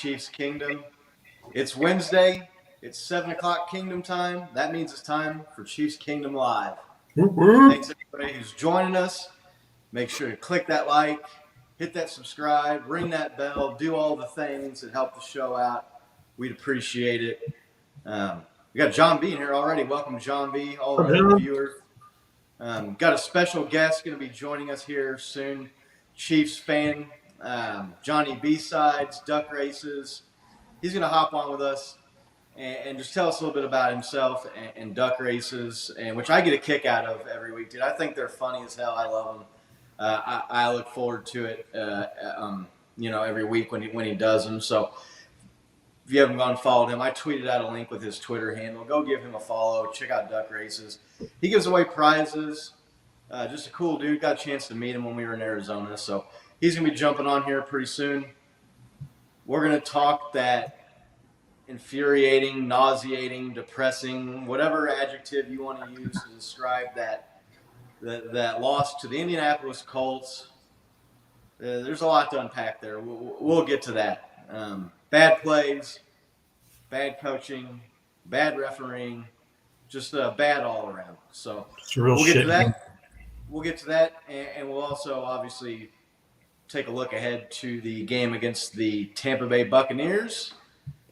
Chiefs Kingdom. It's Wednesday. It's 7 o'clock Kingdom time. That means it's time for Chiefs Kingdom Live. Thanks, everybody who's joining us. Make sure to click that like, hit that subscribe, ring that bell, do all the things that help the show out. We'd appreciate it. We got John B in here already. Welcome, John B, all our other viewers. Got a special guest going to be joining us here soon. Chiefs fan, Johnny B-Sides, Duck Races. He's going to hop on with us and just tell us a little bit about himself and Duck Races, and which I get a kick out of every week, dude. I think they're funny as hell. I love them. I look forward to it, every week when he does them. So if you haven't gone and followed him, I tweeted out a link with his Twitter handle. Go give him a follow. Check out Duck Races. He gives away prizes. Just a cool dude. Got a chance to meet him when we were in Arizona. So he's going to be jumping on here pretty soon. We're going to talk that infuriating, nauseating, depressing, whatever adjective you want to use to describe that loss to the Indianapolis Colts. There's a lot to unpack there. We'll get to that. Bad plays, bad coaching, bad refereeing, just bad all around. So we'll get to that. We'll get to that, and we'll also obviously take a look ahead to the game against the Tampa Bay Buccaneers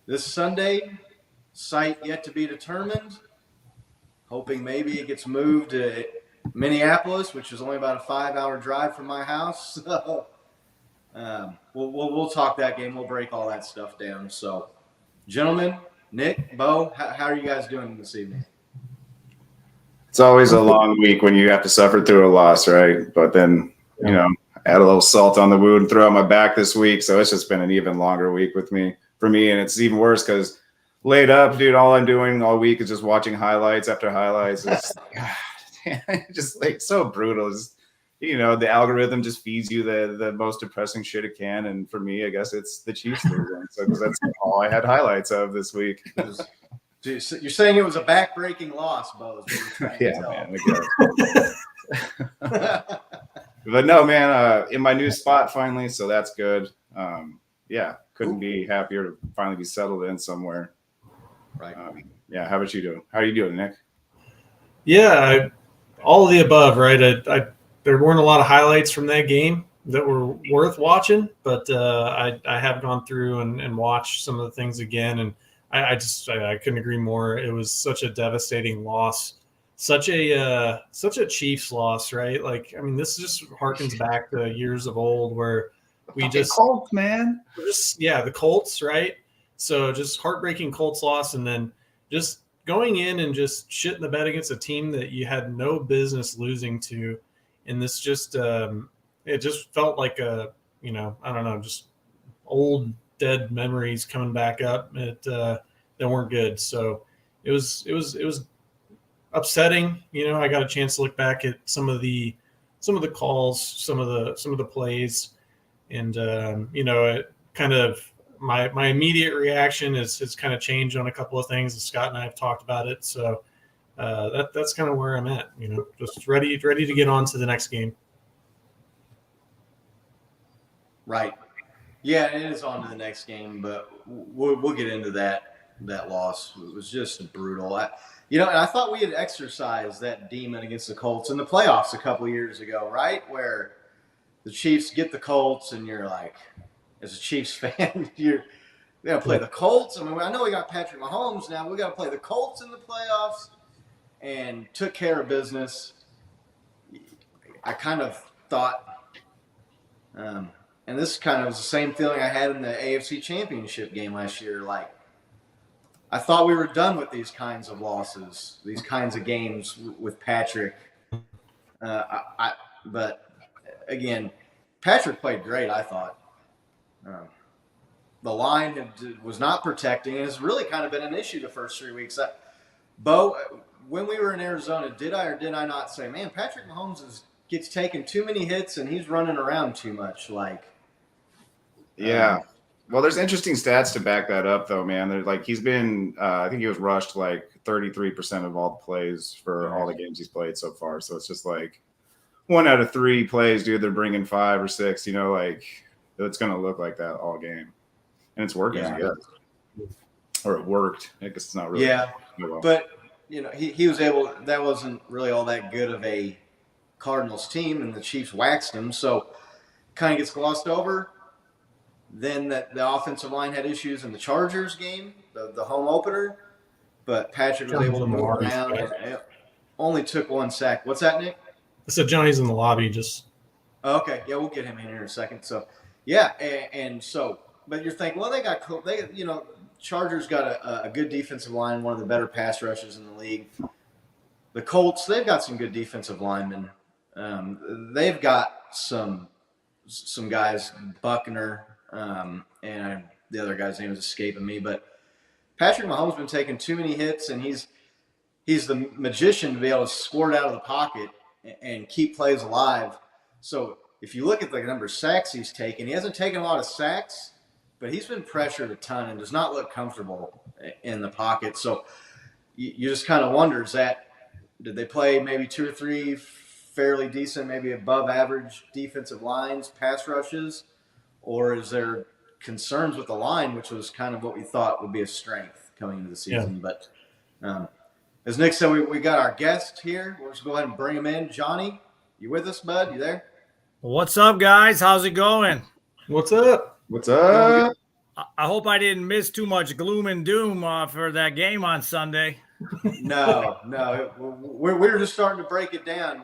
this Sunday. Site yet to be determined. Hoping maybe it gets moved to Minneapolis, which is only about a 5-hour drive from my house. So we'll talk that game. We'll break all that stuff down. So, gentlemen, Nick, Bo, how are you guys doing this evening? It's always a long week when you have to suffer through a loss, right? But then, add a little salt on the wound, throw out my back this week. So it's just been an even longer week for me. And it's even worse because laid up, dude, all I'm doing all week is just watching highlights after highlights. It's just like so brutal. It's, the algorithm just feeds you the most depressing shit it can. And for me, I guess it's the Chiefs losing. So because that's all I had highlights of this week. You're saying it was a back-breaking loss, Bo. Yeah, man. But no, man, in my new spot finally, so that's good. Couldn't be happier to finally be settled in somewhere. Right. How about you doing? How are you doing, Nick? Yeah, all of the above, right? There weren't a lot of highlights from that game that were worth watching, but I have gone through and watched some of the things again, and I couldn't agree more. It was such a devastating loss, such a Chiefs loss, right? Like, I mean, this just harkens back to years of old where we just Colts, man. The Colts, right? So just heartbreaking Colts loss, and then just going in and just shitting the bed against a team that you had no business losing to, and this just it just felt like I don't know, just old dead memories coming back up that weren't good. So it was upsetting. I got a chance to look back at some of the calls, some of the plays, and it kind of my immediate reaction has kind of changed on a couple of things. Scott and I have talked about it, so that's kind of where I'm at. Just ready to get on to the next game. Right. Yeah, it is on to the next game, but we'll get into that loss. It was just brutal. And I thought we had exercised that demon against the Colts in the playoffs a couple of years ago, right? Where the Chiefs get the Colts, and you're like, as a Chiefs fan, we got to play the Colts. I mean, I know we got Patrick Mahomes now. We got to play the Colts in the playoffs, and took care of business. I kind of thought, and this kind of was the same feeling I had in the AFC Championship game last year. Like, I thought we were done with these kinds of losses, these kinds of games with Patrick. But again, Patrick played great, I thought. The line was not protecting, and it's really kind of been an issue the first 3 weeks. Bo, when we were in Arizona, did I or did I not say, man, Patrick Mahomes gets taken too many hits and he's running around too much? Yeah. Well, there's interesting stats to back that up, though, man. He's been, I think he was rushed 33% of all the plays for all the games he's played so far. So it's just 1 out of 3 plays, dude, they're bringing 5 or 6. It's going to look like that all game. and it's working, Yeah. I guess, or it worked. I guess it's not really. Yeah, Well. but he was able. That wasn't really all that good of a Cardinals team, and the Chiefs waxed him. So kind of gets glossed over. Then that the offensive line had issues in the Chargers game, the home opener, but Patrick was able to move around and only took 1 sack. What's that, Nick? I said Johnny's in the lobby. Just okay, yeah, we'll get him in here in a second. So yeah, and so, but you're thinking, well, Chargers got a good defensive line, one of the better pass rushes in the league. The Colts, they've got some good defensive linemen. They've got some guys, Buckner, and the other guy's name is escaping me. But Patrick Mahomes has been taking too many hits, and he's the magician to be able to squirt out of the pocket and keep plays alive. So if you look at the number of sacks he's taken, he hasn't taken a lot of sacks, but he's been pressured a ton and does not look comfortable in the pocket. So you just kind of wonder, did they play maybe 2 or 3 fairly decent, maybe above average defensive lines, pass rushes, or is there concerns with the line, which was kind of what we thought would be a strength coming into the season? Yeah. But as Nick said, we got our guest here. We'll just go ahead and bring him in. Johnny, you with us, bud? You there? What's up, guys? How's it going? What's up? What's up? I hope I didn't miss too much gloom and doom for that game on Sunday. No. We're just starting to break it down.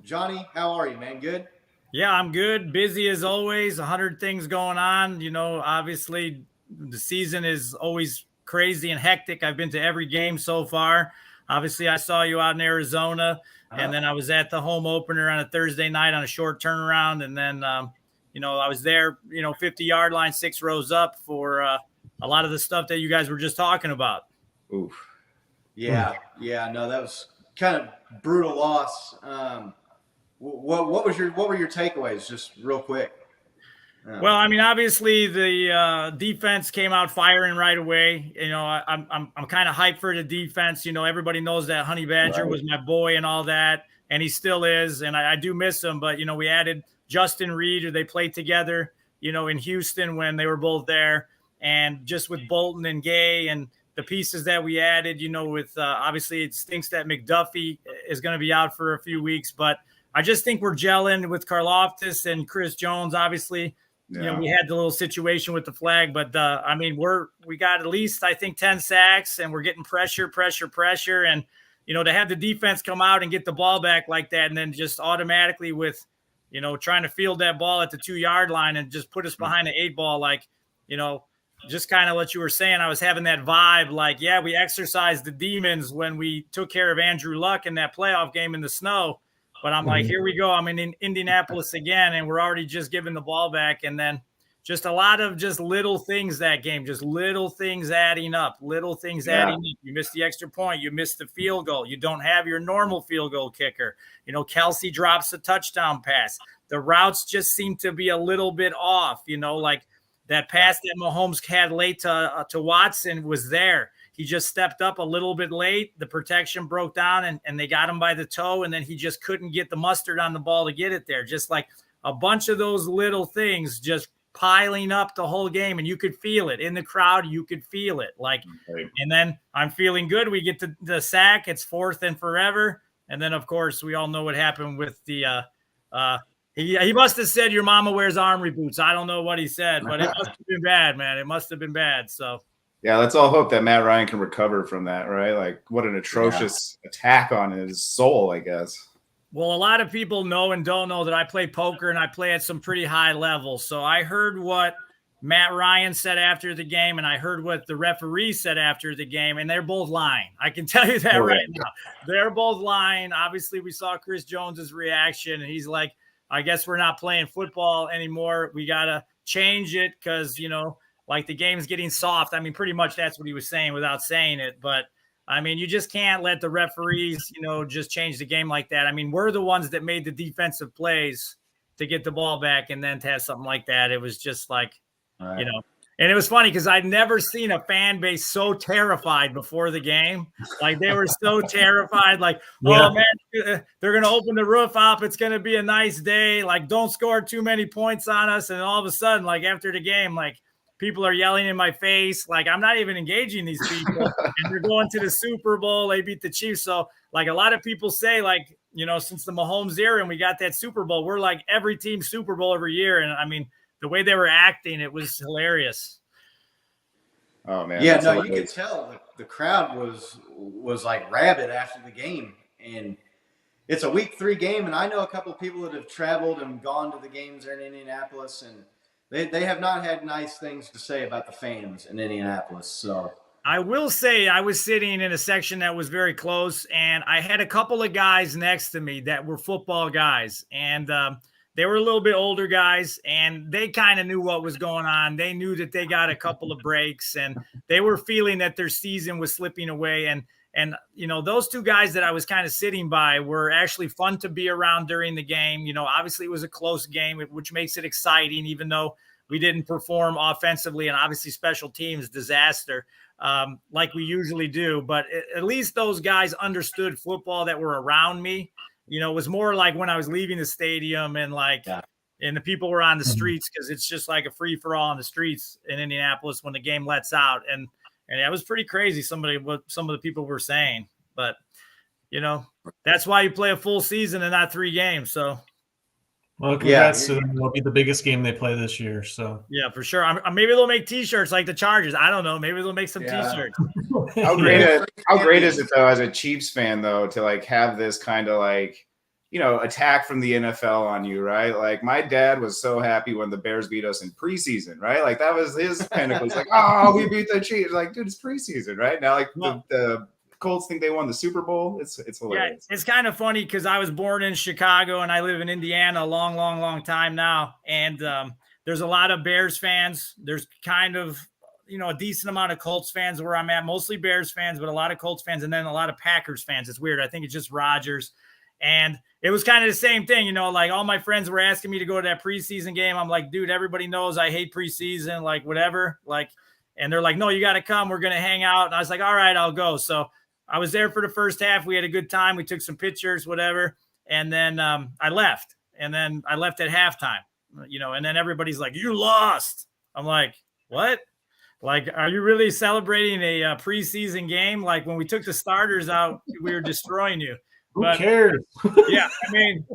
Johnny, how are you, man? Good? Yeah, I'm good. Busy as always. 100 things going on. Obviously the season is always crazy and hectic. I've been to every game so far. Obviously, I saw you out in Arizona, and then I was at the home opener on a Thursday night on a short turnaround, and then I was there, 50-yard line, 6 rows up for a lot of the stuff that you guys were just talking about. Oof. Yeah. No, that was kind of brutal loss. What were your takeaways, just real quick? Well, I mean, obviously the defense came out firing right away. I'm kind of hyped for the defense. Everybody knows that Honey Badger was my boy and all that, and he still is, and I do miss him. But we added Justin Reed, who they played together, in Houston when they were both there, and just with Bolton and Gay and the pieces that we added, with obviously it stinks that McDuffie is going to be out for a few weeks, but I just think we're gelling with Karlaftis and Chris Jones. Obviously, we had the little situation with the flag, but we got at least, I think, 10 sacks, and we're getting pressure. And, to have the defense come out and get the ball back like that, and then just automatically with, trying to field that ball at the 2-yard line and just put us behind the 8 ball, just kind of what you were saying. I was having that vibe, we exercised the demons when we took care of Andrew Luck in that playoff game in the snow. But I'm like, here we go. I'm in Indianapolis again, and we're already just giving the ball back. And then just a lot of just little things that game, just little things adding up, adding up. You missed the extra point. You missed the field goal. You don't have your normal field goal kicker. Kelsey drops a touchdown pass. The routes just seem to be a little bit off, that pass that Mahomes had late to Watson was there. He just stepped up a little bit late. The protection broke down, and they got him by the toe, and then he just couldn't get the mustard on the ball to get it there. Just like a bunch of those little things just piling up the whole game, and you could feel it. In the crowd, you could feel it. And then I'm feeling good. We get the sack. It's 4th and forever. And then, of course, we all know what happened with the he must have said your mama wears armory boots. I don't know what he said, but it must have been bad, man. It must have been bad. So. Yeah, let's all hope that Matt Ryan can recover from that, right? What an atrocious attack on his soul, I guess. Well, a lot of people know and don't know that I play poker, and I play at some pretty high levels. So I heard what Matt Ryan said after the game, and I heard what the referee said after the game, and they're both lying. I can tell you that right now. They're both lying. Obviously, we saw Chris Jones's reaction, and he's like, I guess we're not playing football anymore. We got to change it because, the game's getting soft. I mean, pretty much that's what he was saying without saying it. But, you just can't let the referees, just change the game like that. We're the ones that made the defensive plays to get the ball back, and then to have something like that. It was just and it was funny because I'd never seen a fan base so terrified before the game. They were so terrified, oh, man, they're going to open the roof up. It's going to be a nice day. Don't score too many points on us. And all of a sudden, after the game, people are yelling in my face. Like, I'm not even engaging these people. And they're going to the Super Bowl. They beat the Chiefs. So, like, a lot of people say, like, you know, since the Mahomes era and we got that Super Bowl, we're like every team Super Bowl every year. And, I mean, the way they were acting, it was hilarious. Oh, man. Yeah, no, you could tell the crowd was like rabid after the game. And it's a week 3 game, and I know a couple of people that have traveled and gone to the games there in Indianapolis, and they have not had nice things to say about the fans in Indianapolis. So I will say I was sitting in a section that was very close, and I had a couple of guys next to me that were football guys, and they were a little bit older guys, and they kind of knew what was going on. They knew that they got a couple of breaks, and they were feeling that their season was slipping away. And you know, those 2 guys that I was kind of sitting by were actually fun to be around during the game. You know, obviously it was a close game, which makes it exciting, even though we didn't perform offensively, and obviously special teams disaster like we usually do. But at least those guys understood football that were around me. You know, it was more like when I was leaving the stadium and like, and the people were on the streets, because it's just like a free for all on the streets in Indianapolis when the game lets out. And it was pretty crazy. What some of the people were saying, but you know, that's why you play a full season and not 3 games. So, well, congrats to them. It'll be the biggest game they play this year. So yeah, for sure. Maybe they'll make T-shirts like the Chargers. I don't know. Maybe they'll make some T-shirts. How great is it though, as a Chiefs fan though, to like have this kind of like, you know, attack from the NFL on you, right? Like my dad was so happy when the Bears beat us in preseason, right? Like that was his pinnacle. It's like, oh, we beat the Chiefs. Like, dude, it's preseason, right? Now, like the Colts think they won the Super Bowl. It's hilarious. Yeah, it's kind of funny because I was born in Chicago and I live in Indiana a long time now. And there's a lot of Bears fans. There's kind of, you know, a decent amount of Colts fans where I'm at, mostly Bears fans, but a lot of Colts fans, and then a lot of Packers fans. It's weird. I think it's just Rodgers. And it was kind of the same thing, you know, like all my friends were asking me to go to that preseason game. I'm like, dude, everybody knows I hate preseason, like whatever. Like, and they're like, no, you got to come. We're going to hang out. And I was like, all right, I'll go. So I was there for the first half. We had a good time. We took some pictures, whatever. And then I left. And then I left at halftime, you know, and then everybody's like, you lost. I'm like, what? Like, are you really celebrating a preseason game? Like when we took the starters out, we were destroying you. Who cares? Yeah, I mean,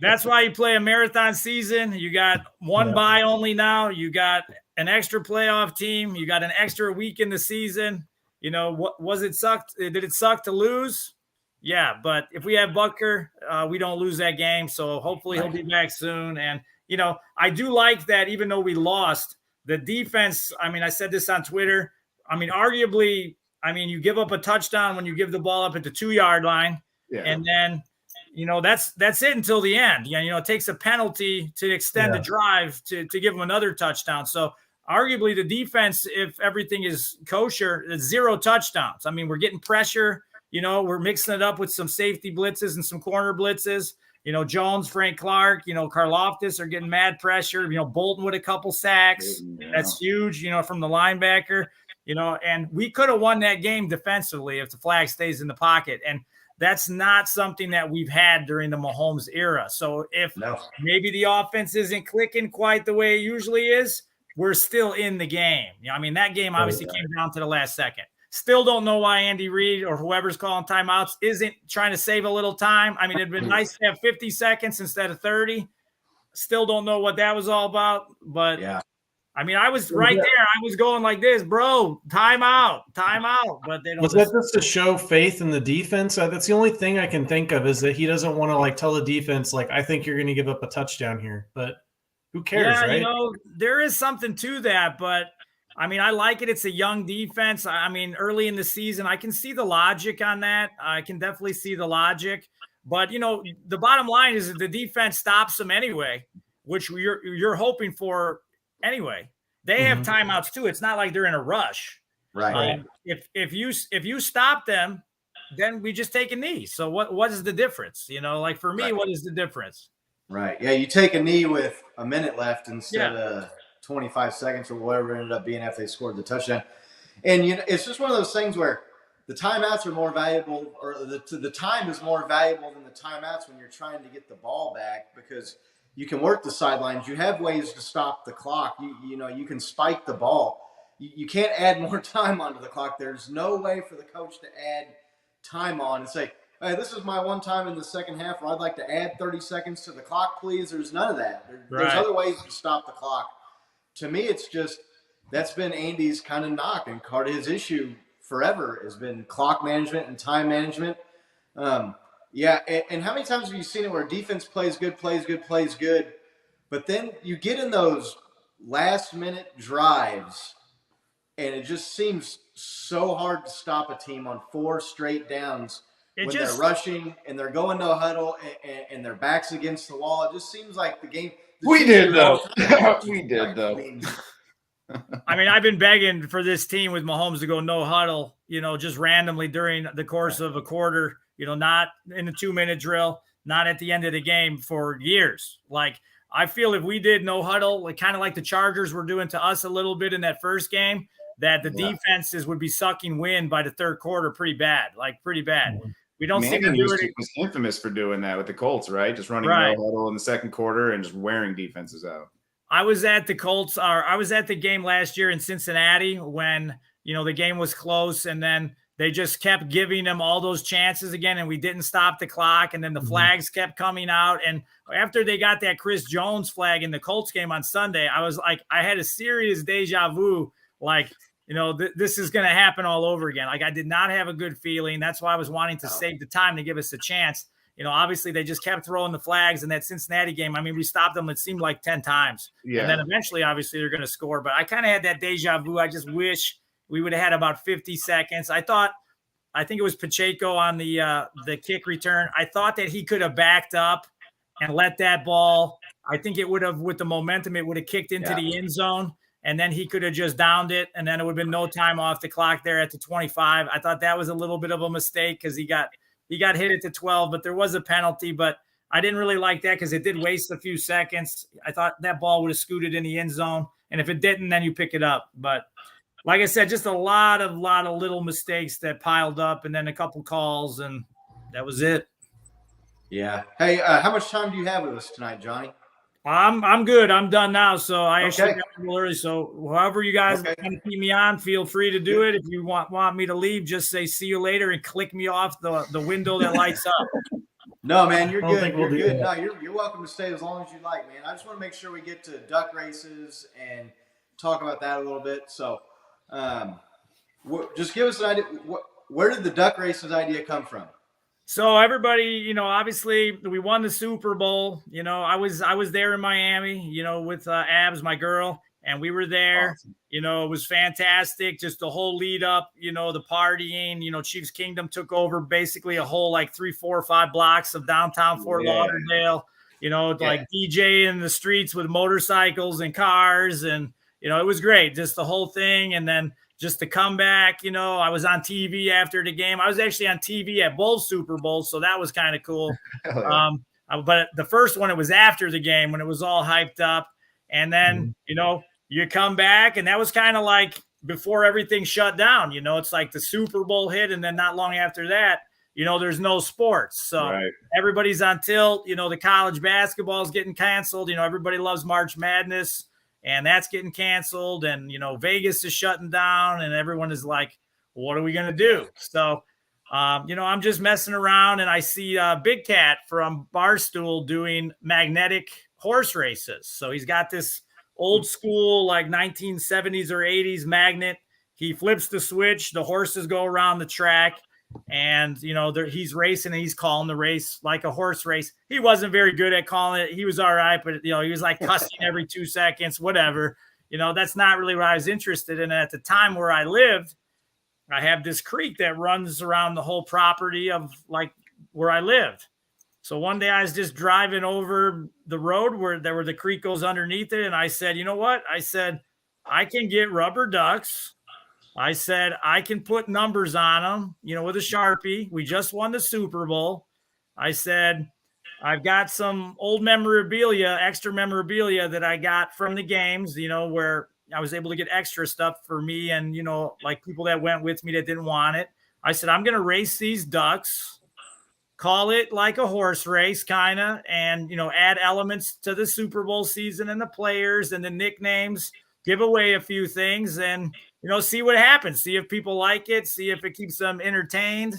that's why you play a marathon season. You got one bye only now. You got an extra playoff team. You got an extra week in the season. You know, what was it sucked? Did it suck to lose? Yeah, but if we have Butker, we don't lose that game. So hopefully he'll be back soon. And, you know, I do like that even though we lost, the defense, I mean, I said this on Twitter. I mean, arguably, I mean, you give up a touchdown when you give the ball up at the 2-yard line. Yeah. And then, you know, that's it until the end. You know, it takes a penalty to extend the drive to give them another touchdown. So arguably the defense, if everything is kosher, it's 0 touchdowns. I mean, we're getting pressure, you know, we're mixing it up with some safety blitzes and some corner blitzes. You know, Jones, Frank Clark, you know, Karlaftis are getting mad pressure. You know, Bolton with a couple sacks. That's huge, you know, from the linebacker, you know, and we could have won that game defensively if the flag stays in the pocket. And that's not something that we've had during the Mahomes era. So if maybe the offense isn't clicking quite the way it usually is, we're still in the game. You know, I mean, that game obviously came down to the last second. Still don't know why Andy Reid or whoever's calling timeouts isn't trying to save a little time. I mean, it'd been nice to have 50 seconds instead of 30. Still don't know what that was all about. But, I mean, I was right there. I was going like this, bro, timeout. But they don't. Was that just to show faith in the defense? That's the only thing I can think of is that he doesn't want to, like, tell the defense, like, I think you're going to give up a touchdown here. But who cares, right? You know, there is something to that. But, I mean, I like it. It's a young defense. I mean, early in the season, I can see the logic on that. I can definitely see the logic. But, you know, the bottom line is that the defense stops them anyway, which you're hoping for anyway. They have timeouts too. It's not like they're in a rush. Right. If you stop them, then we just take a knee. So what is the difference? You know, like for me, what is the difference? Right. Yeah, you take a knee with a minute left instead of 25 seconds or whatever it ended up being after they scored the touchdown. And you know, it's just one of those things where the timeouts are more valuable, or the time is more valuable than the timeouts when you're trying to get the ball back, because You can work the sidelines. You have ways to stop the clock. You can spike the ball. You can't add more time onto the clock. There's no way for the coach to add time on and say, hey, this is my one time in the second half where I'd like to add 30 seconds to the clock, please. There's none of that. There's other ways to stop the clock. To me, it's just that's been Andy's kind of knock, and part of his issue forever has been clock management and time management. Yeah, and how many times have you seen it where defense plays good, but then you get in those last-minute drives, and it just seems so hard to stop a team on 4 straight downs when they're rushing and they're going no huddle and their backs against the wall. It just seems like the game. We did though. We did though. I mean, I've been begging for this team with Mahomes to go no huddle, just randomly during the course of a quarter, not in a 2-minute drill, not at the end of the game for years. Like, I feel if we did no huddle, kind of like the Chargers were doing to us a little bit in that first game, that the defenses would be sucking wind by the third quarter pretty bad. We don't seem to do it. Was infamous for doing that with the Colts, right? Just running no huddle in the second quarter and just wearing defenses out. I was at the Colts, or I was at the game last year in Cincinnati when, the game was close, and then they just kept giving them all those chances again, and we didn't stop the clock, and then the flags kept coming out. And after they got that Chris Jones flag in the Colts game on Sunday, I was like, I had a serious deja vu, this is going to happen all over again. Like, I did not have a good feeling. That's why I was wanting to save the time to give us a chance. Obviously they just kept throwing the flags in that Cincinnati game. I mean, we stopped them, it seemed like 10 times. Yeah. And then eventually, obviously, they're going to score. But I kind of had that deja vu. I just wish we would have had about 50 seconds. I think it was Pacheco on the kick return. I thought that he could have backed up and let that ball. I think it would have, with the momentum, it would have kicked into the end zone. And then he could have just downed it, and then it would have been no time off the clock there at the 25. I thought that was a little bit of a mistake because he got hit at the 12, but there was a penalty. But I didn't really like that because it did waste a few seconds. I thought that ball would have scooted in the end zone, and if it didn't, then you pick it up. But like I said, just a lot of little mistakes that piled up, and then a couple calls, and that was it. Yeah. Hey, how much time do you have with us tonight, Johnny? I'm good. I'm done now. So I actually got a little early. So however you guys want to keep me on, feel free to do it. If you want me to leave, just say see you later and click me off the window that lights up. No, man, you're good. You're good. No, you're welcome to stay as long as you like, man. I just want to make sure we get to duck races and talk about that a little bit. So just give us an idea. Where did the duck races idea come from? So everybody, obviously we won the Super Bowl. I was there in Miami, with Abs, my girl, and we were there. Awesome. It was fantastic. Just the whole lead up, the partying, Chiefs Kingdom took over basically a whole 3, 4, 5 blocks of downtown Fort Lauderdale, like DJ in the streets with motorcycles and cars. And, it was great. Just the whole thing. And then just to come back, I was on TV after the game. I was actually on TV at both Super Bowls, so that was kind of cool. But the first one, it was after the game when it was all hyped up. And then, you come back, and that was kind of like before everything shut down. It's like the Super Bowl hit, and then not long after that, there's no sports. So everybody's on tilt. The college basketball is getting canceled. Everybody loves March Madness. And that's getting canceled, and, Vegas is shutting down, and everyone is like, what are we going to do? So, I'm just messing around, and I see Big Cat from Barstool doing magnetic horse races. So he's got this old school, 1970s or 80s magnet. He flips the switch. The horses go around the track. And, he's racing and he's calling the race like a horse race. He wasn't very good at calling it. He was all right, but, he was cussing every 2 seconds, whatever. That's not really what I was interested in. At the time where I lived, I have this creek that runs around the whole property of where I lived. So one day I was just driving over the road where the creek goes underneath it. And I said, you know what? I said, I can get rubber ducks. I said, I can put numbers on them, with a Sharpie. We just won the Super Bowl. I said, I've got some old extra memorabilia that I got from the games, where I was able to get extra stuff for me and, people that went with me that didn't want it. I said, I'm going to race these ducks call it like a horse race kind of, and, add elements to the Super Bowl season and the players and the nicknames, give away a few things and, see what happens. See if people like it, see if it keeps them entertained.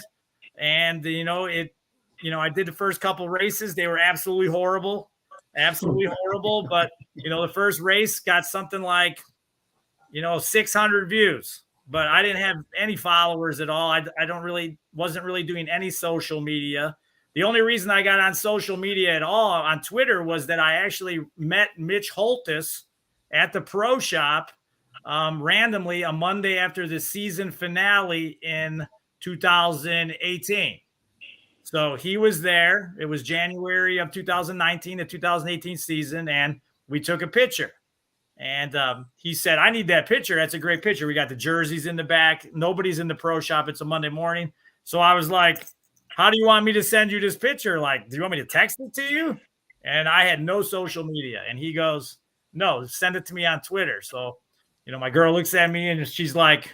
And, I did the first couple races. They were absolutely horrible. Absolutely horrible. But, the first race got something like, 600 views. But I didn't have any followers at all. I wasn't really doing any social media. The only reason I got on social media at all on Twitter was that I actually met Mitch Holtis at the pro shop randomly a Monday after the season finale in 2018. So he was there. It was January of 2019, the 2018 season, and we took a picture. And he said, I need that picture. That's a great picture. We got the jerseys in the back. Nobody's in the pro shop. It's a Monday morning. So I was like, how do you want me to send you this picture? Like, do you want me to text it to you? And I had no social media. And he goes, no, send it to me on Twitter. So, my girl looks at me and she's like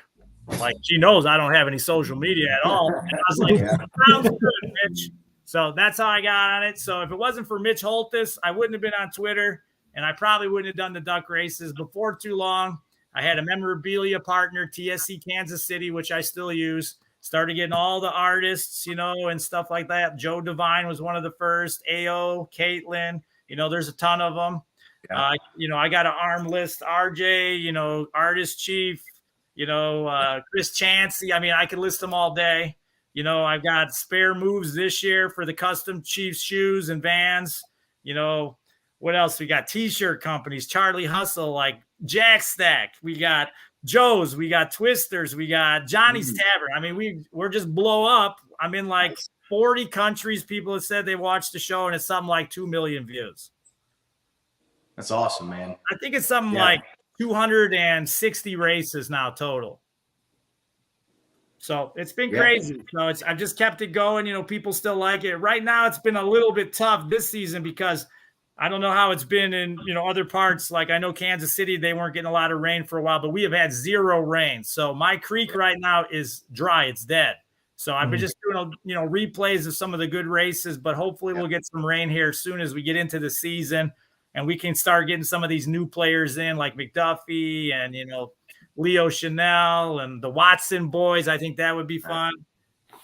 she knows I don't have any social media at all. And I was like, sounds good, Mitch. So that's how I got on it. So if it wasn't for Mitch Holtis, I wouldn't have been on Twitter. And I probably wouldn't have done the duck races. Before too long, I had a memorabilia partner, TSC Kansas City, which I still use. Started getting all the artists, and stuff like that. Joe Devine was one of the first. AO, Caitlin, there's a ton of them. Yeah. I got an arm list, RJ, Artist Chief, Chris Chansey. I mean, I could list them all day. I've got spare moves this year for the custom Chiefs shoes and Vans. What else? We got T-shirt companies, Charlie Hustle, like Jack Stack. We got Joe's. We got Twisters. We got Johnny's Tavern. I mean, we're just blow up. I'm in like 40 countries. People have said they watched the show, and it's something like 2 million views. That's awesome, man. I think it's something like 260 races now total. So it's been crazy. So I've just kept it going. People still like it. Right now, it's been a little bit tough this season because I don't know how it's been in, other parts. Like I know Kansas City, they weren't getting a lot of rain for a while, but we have had 0 rain. So my creek right now is dry. It's dead. So I've been just doing, replays of some of the good races, but hopefully we'll get some rain here as soon as we get into the season and we can start getting some of these new players in like McDuffie and, Leo Chanel and the Watson boys. I think that would be fun.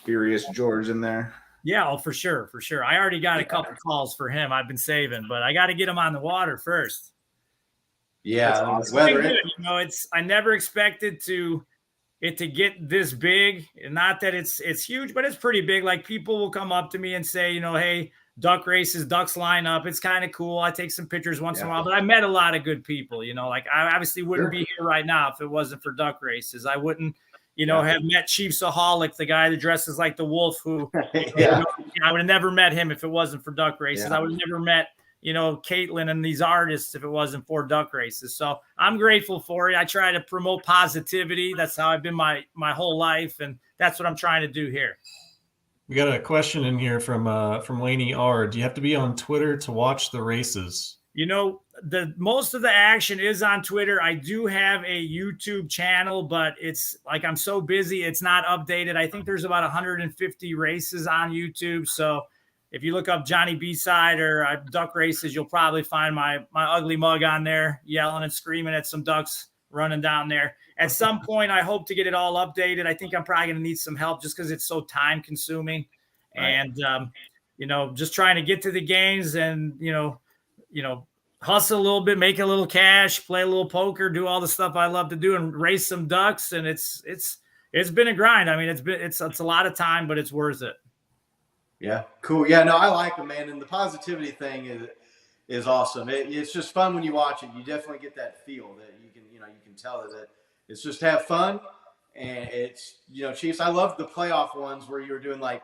Furious George in there. Yeah, for sure. I already got a couple calls for him. I've been saving, but I got to get him on the water first. Yeah, awesome. I never expected it to get this big. And not that it's huge, but it's pretty big. Like people will come up to me and say, hey, duck races, ducks line up. It's kind of cool. I take some pictures once in a while, but I met a lot of good people. Like I obviously wouldn't be here right now if it wasn't for duck races. I wouldn't. Have met Chiefsaholic, the guy that dresses like the wolf who I would have never met him if it wasn't for duck races. I would have never met, Caitlin and these artists if it wasn't for duck races. So I'm grateful for it. I try to promote positivity. That's how I've been my whole life. And that's what I'm trying to do here. We got a question in here from Laney R. Do you have to be on Twitter to watch the races? The most of the action is on Twitter. I do have a YouTube channel, but it's like I'm so busy, it's not updated. I think there's about 150 races on YouTube. So if you look up Johnny B-Side or duck races, you'll probably find my ugly mug on there, yelling and screaming at some ducks running down there. At some point, I hope to get it all updated. I think I'm probably going to need some help just because it's so time consuming. Right. And, just trying to get to the games and, hustle a little bit, make a little cash, play a little poker, do all the stuff I love to do and race some ducks. And it's been a grind. I mean, it's a lot of time, but it's worth it. Yeah. Cool. Yeah, no, I like it, man. And the positivity thing is awesome. It's just fun when you watch it. You definitely get that feel that you can tell that it's just have fun. And it's, Chiefs, I love the playoff ones where you were doing like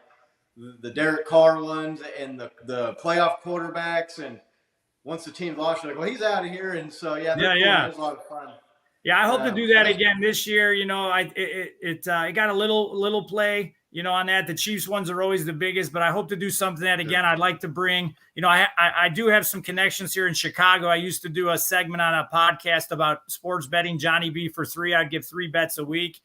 the Derek Carr ones and the playoff quarterbacks. And once the team's lost, you're like, well, he's out of here. And so, cool. It was a lot of fun. Yeah, I hope to do that again this year. It got a little play, on that. The Chiefs ones are always the biggest, but I hope to do something that again. I'd like to bring, I do have some connections here in Chicago. I used to do a segment on a podcast about sports betting, Johnny B for 3. I'd give 3 bets a week.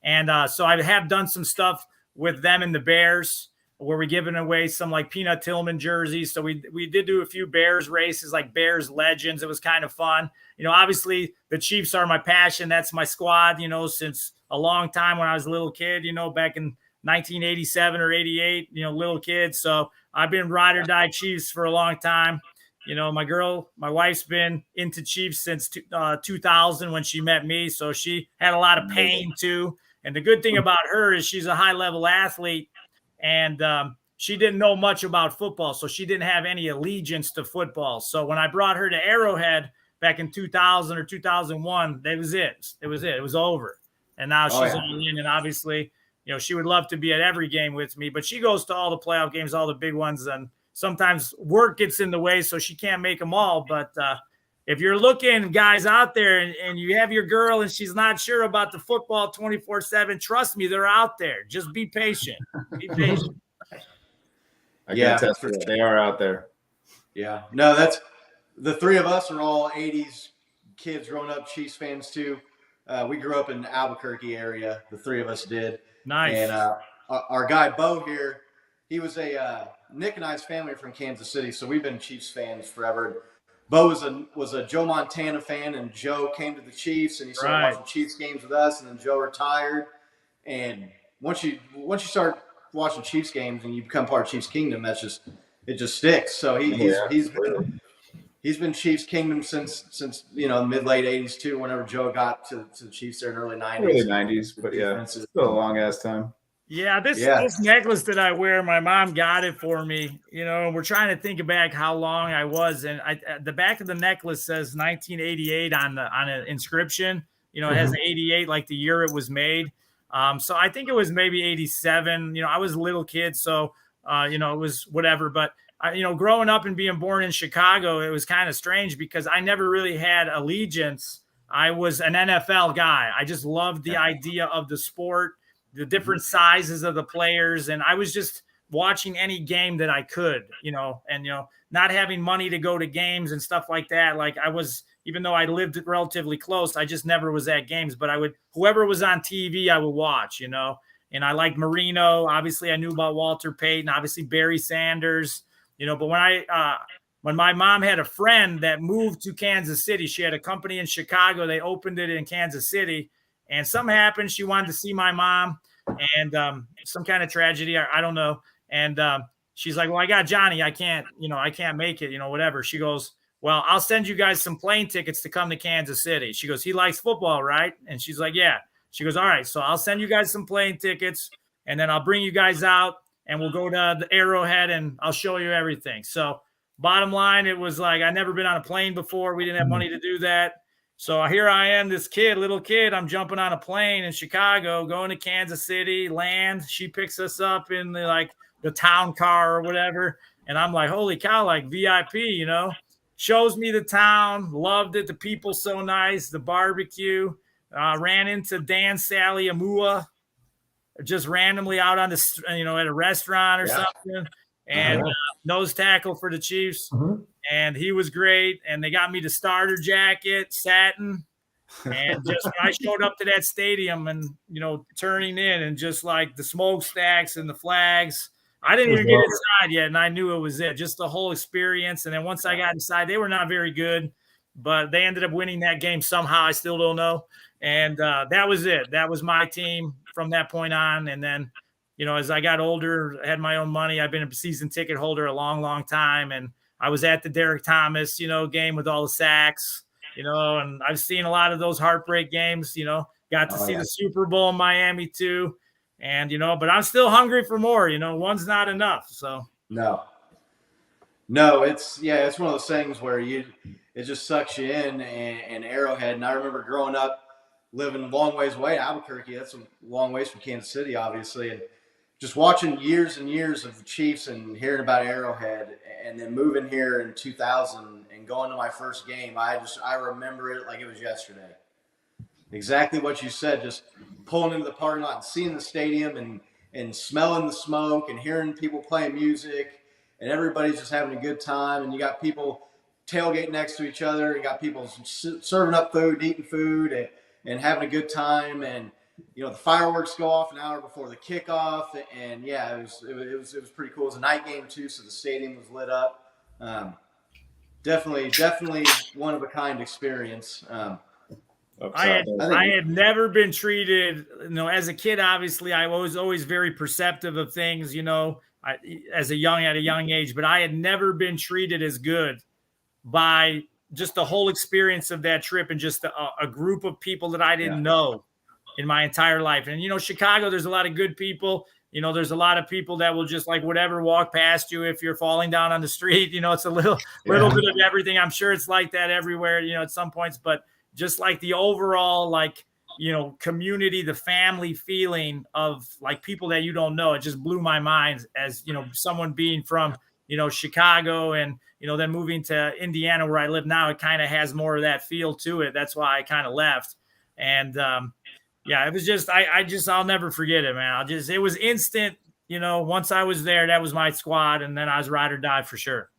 And so I have done some stuff with them and the Bears. where we giving away some like Peanut Tillman jerseys. So we did do a few Bears races, like Bears Legends. It was kind of fun. Obviously the Chiefs are my passion. That's my squad, since a long time when I was a little kid, back in 1987 or 88, little kid. So I've been ride or die Chiefs for a long time. My wife's been into Chiefs since 2000 when she met me. So she had a lot of pain too. And the good thing about her is she's a high level athlete, and she didn't know much about football. So she didn't have any allegiance to football. So when I brought her to Arrowhead back in 2000 or 2001, that was it. It was it. It was over. And now she's all in. And obviously, she would love to be at every game with me, but she goes to all the playoff games, all the big ones. And sometimes work gets in the way, so she can't make them all. But if you're looking, guys out there, and you have your girl and she's not sure about the football 24/7, trust me, they're out there. Just be patient. Be patient. I can attest for that. They are out there. Yeah. No, that's the three of us are all 80s kids growing up, Chiefs fans too. We grew up in the Albuquerque area. The three of us did. Nice. And our guy, Bo, here, he was Nick and I's family are from Kansas City, so we've been Chiefs fans forever. Bo was a Joe Montana fan, and Joe came to the Chiefs, and he started watching Chiefs games with us, and then Joe retired. And once you start watching Chiefs games and you become part of Chiefs Kingdom, it just sticks. So he's been Chiefs Kingdom since mid late 80s too. Whenever Joe got to the Chiefs there in early 90s. Early 90s, but yeah, still a long ass time. Yeah, this necklace that I wear, my mom got it for me. We're trying to think back how long I was, and the back of the necklace says 1988 on an inscription. It has 88 like the year it was made. So I think it was maybe 87. I was a little kid, so it was whatever. But growing up and being born in Chicago, it was kind of strange because I never really had allegiance. I was an NFL guy. I just loved the idea of the sport, the different sizes of the players. And I was just watching any game that I could, and, not having money to go to games and stuff like that. Like even though I lived relatively close, I just never was at games, but whoever was on TV, I would watch, and I liked Marino. Obviously I knew about Walter Payton, obviously Barry Sanders, but when my mom had a friend that moved to Kansas City, she had a company in Chicago. They opened it in Kansas City. And something happened. She wanted to see my mom, and some kind of tragedy. I don't know. And she's like, well, I got Johnny. I can't make it, whatever. She goes, well, I'll send you guys some plane tickets to come to Kansas City. She goes, he likes football, right? And she's like, yeah. She goes, all right, so I'll send you guys some plane tickets, and then I'll bring you guys out, and we'll go to the Arrowhead, and I'll show you everything. So bottom line, it was like I'd never been on a plane before. We didn't have money to do that. So here I am, this little kid, I'm jumping on a plane in Chicago, going to Kansas City, land. She picks us up in the town car or whatever. And I'm like, holy cow, like VIP, shows me the town, loved it. The people so nice, the barbecue, ran into Dan Sally Amua, just randomly out on the, at a restaurant or something. And nose tackle for the Chiefs. And he was great. And they got me the starter jacket, satin. And just when I showed up to that stadium and, turning in and just like the smokestacks and the flags, I didn't even get inside yet. And I knew it was it, just the whole experience. And then once I got inside, they were not very good, but they ended up winning that game somehow. I still don't know. And that was it. That was my team from that point on. And then, as I got older, I had my own money. I've been a season ticket holder a long, long time. And I was at the Derek Thomas, game with all the sacks, and I've seen a lot of those heartbreak games, got to see the Super Bowl in Miami too. And, but I'm still hungry for more, one's not enough. So no, it's one of those things where it just sucks you in and Arrowhead. And I remember growing up, living a long ways away, Albuquerque. That's a long ways from Kansas City, obviously. And just watching years and years of the Chiefs and hearing about Arrowhead and then moving here in 2000 and going to my first game, I remember it like it was yesterday. Exactly what you said, just pulling into the parking lot and seeing the stadium and smelling the smoke and hearing people playing music and everybody's just having a good time. And you got people tailgating next to each other. You got people serving up food, eating food and having a good time. And the fireworks go off an hour before the kickoff, and yeah, it was pretty cool. It was a night game too, so the stadium was lit up. Definitely one of a kind experience. I had never been treated, as a kid. Obviously, I was always very perceptive of things, at a young age. But I had never been treated as good by just the whole experience of that trip, and just a group of people that I didn't know in my entire life. And Chicago, there's a lot of good people. There's a lot of people that will just walk past you if you're falling down on the street. It's a little bit of everything. I'm sure it's like that everywhere, at some points, but just like the overall, community, the family feeling of people that you don't know. It just blew my mind as, someone being from, Chicago and, then moving to Indiana where I live now. It kind of has more of that feel to it. That's why I kind of left. And, it was just, I'll never forget it, man. It was instant, once I was there, that was my squad. And then I was ride or die for sure.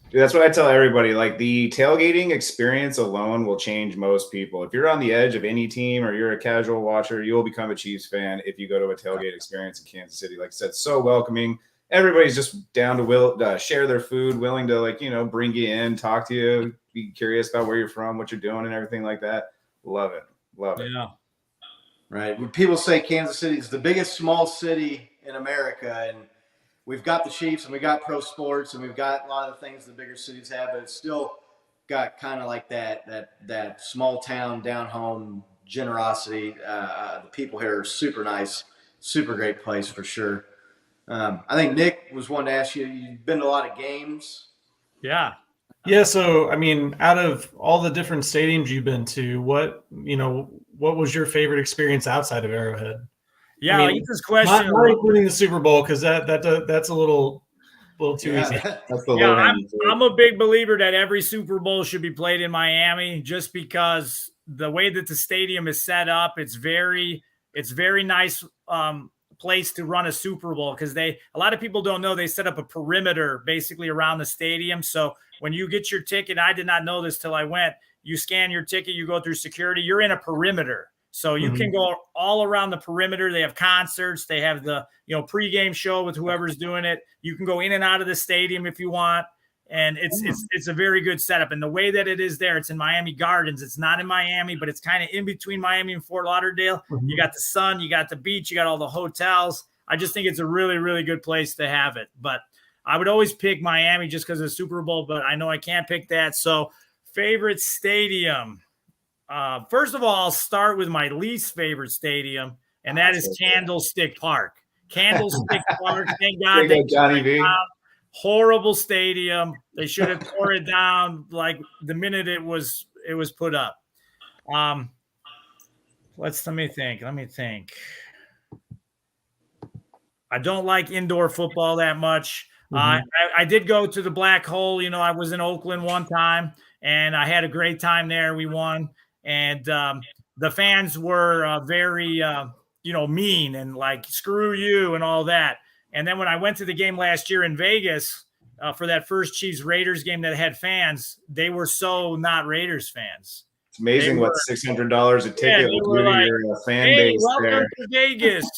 Dude, that's what I tell everybody. The tailgating experience alone will change most people. If you're on the edge of any team or you're a casual watcher, you will become a Chiefs fan if you go to a tailgate experience in Kansas City. Like I said, so welcoming. Everybody's just down to share their food, willing to bring you in, talk to you, be curious about where you're from, what you're doing, and everything like that. Love it. Yeah. Right. When people say Kansas City is the biggest small city in America, and we've got the Chiefs and we got pro sports and we've got a lot of the things the bigger cities have, but it's still got kind of like that small town, down home generosity. The people here are super nice, super great place for sure. I think Nick was one to ask you, you've been to a lot of games. Yeah. Yeah. So, I mean, out of all the different stadiums you've been to, what was your favorite experience outside of Arrowhead? Yeah, I get this question. Not including the Super Bowl, because that's a little too easy. I'm a big believer that every Super Bowl should be played in Miami, just because the way that the stadium is set up, it's very nice place to run a Super Bowl, because a lot of people don't know they set up a perimeter basically around the stadium. So when you get your ticket, I did not know this till I went. You scan your ticket, you go through security, you're in a perimeter. So you can go all around the perimeter. They have concerts. They have the, pregame show with whoever's doing it. You can go in and out of the stadium if you want. And it's a very good setup. And the way that it is there, it's in Miami Gardens. It's not in Miami, but it's kind of in between Miami and Fort Lauderdale. You got the sun, you got the beach, you got all the hotels. I just think it's a really, really good place to have it. But I would always pick Miami just because of the Super Bowl, but I know I can't pick that. So favorite stadium. First of all, I'll start with my least favorite stadium, and that is Candlestick Park. Candlestick Park, thank God they tore it down. Horrible stadium. They should have tore it down the minute it was put up. Let me think. I don't like indoor football that much. I did go to the Black Hole. I was in Oakland one time, and I had a great time there. We won. And the fans were very, mean and screw you and all that. And then when I went to the game last year in Vegas for that first Chiefs-Raiders game that had fans, they were so not Raiders fans. It's amazing what $600 a ticket would do to your fan base. Welcome to Vegas.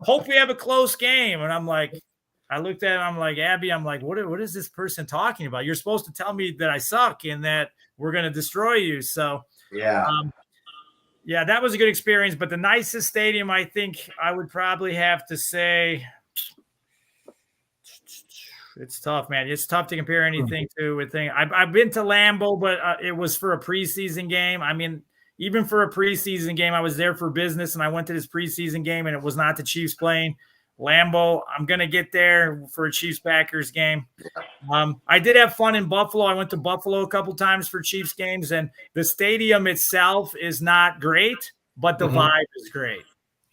Hope we have a close game. And I looked at it, I'm like, Abby, what is this person talking about? You're supposed to tell me that I suck and that we're going to destroy you. So, that was a good experience. But the nicest stadium, I think I would probably have to say, it's tough, man. It's tough to compare anything to a thing. I've been to Lambeau, but it was for a preseason game. I mean, even for a preseason game, I was there for business, and I went to this preseason game, and it was not the Chiefs playing. Lambeau, I'm going to get there for a Chiefs-Packers game. I did have fun in Buffalo. I went to Buffalo a couple times for Chiefs games, and the stadium itself is not great, but the vibe is great.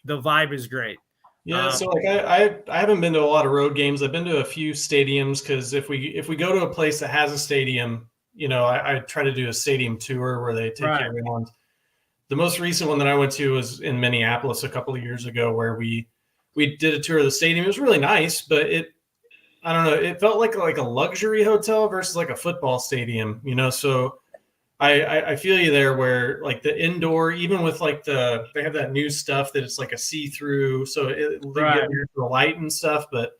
The vibe is great. Yeah, so I haven't been to a lot of road games. I've been to a few stadiums because if we go to a place that has a stadium, I try to do a stadium tour where they take care of. The most recent one that I went to was in Minneapolis a couple of years ago, where we did a tour of the stadium. It was really nice, but I don't know, it felt like a luxury hotel versus like a football stadium, So I feel you there where like the indoor, even with like they have that new stuff that it's like a see-through, so they get the light and stuff, but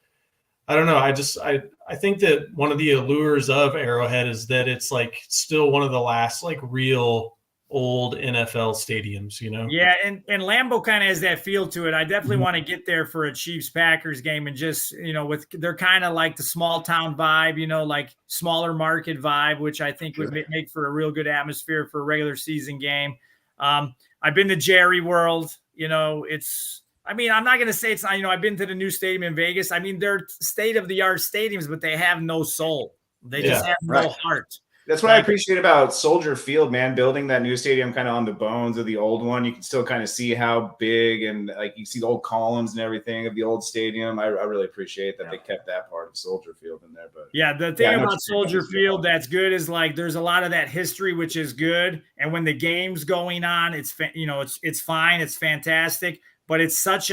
I don't know. I think that one of the allures of Arrowhead is that it's like still one of the last like real old NFL stadiums, you know? Yeah, and Lambeau kind of has that feel to it. I definitely want to get there for a Chiefs Packers game and just, with they're kind of like the small town vibe, like smaller market vibe, which I think would make for a real good atmosphere for a regular season game. I've been to Jerry World, I'm not going to say it's not, I've been to the new stadium in Vegas. I mean, they're state of the art stadiums, but they have no soul. They just have no heart. That's what I appreciate about Soldier Field, man. Building that new stadium kind of on the bones of the old one. You can still kind of see how big and like you see the old columns and everything of the old stadium. I really appreciate that they kept that part of Soldier Field in there. But yeah, the thing about Soldier Field that's good is like there's a lot of that history, which is good. And when the game's going on, it's it's fine, it's fantastic. But it's such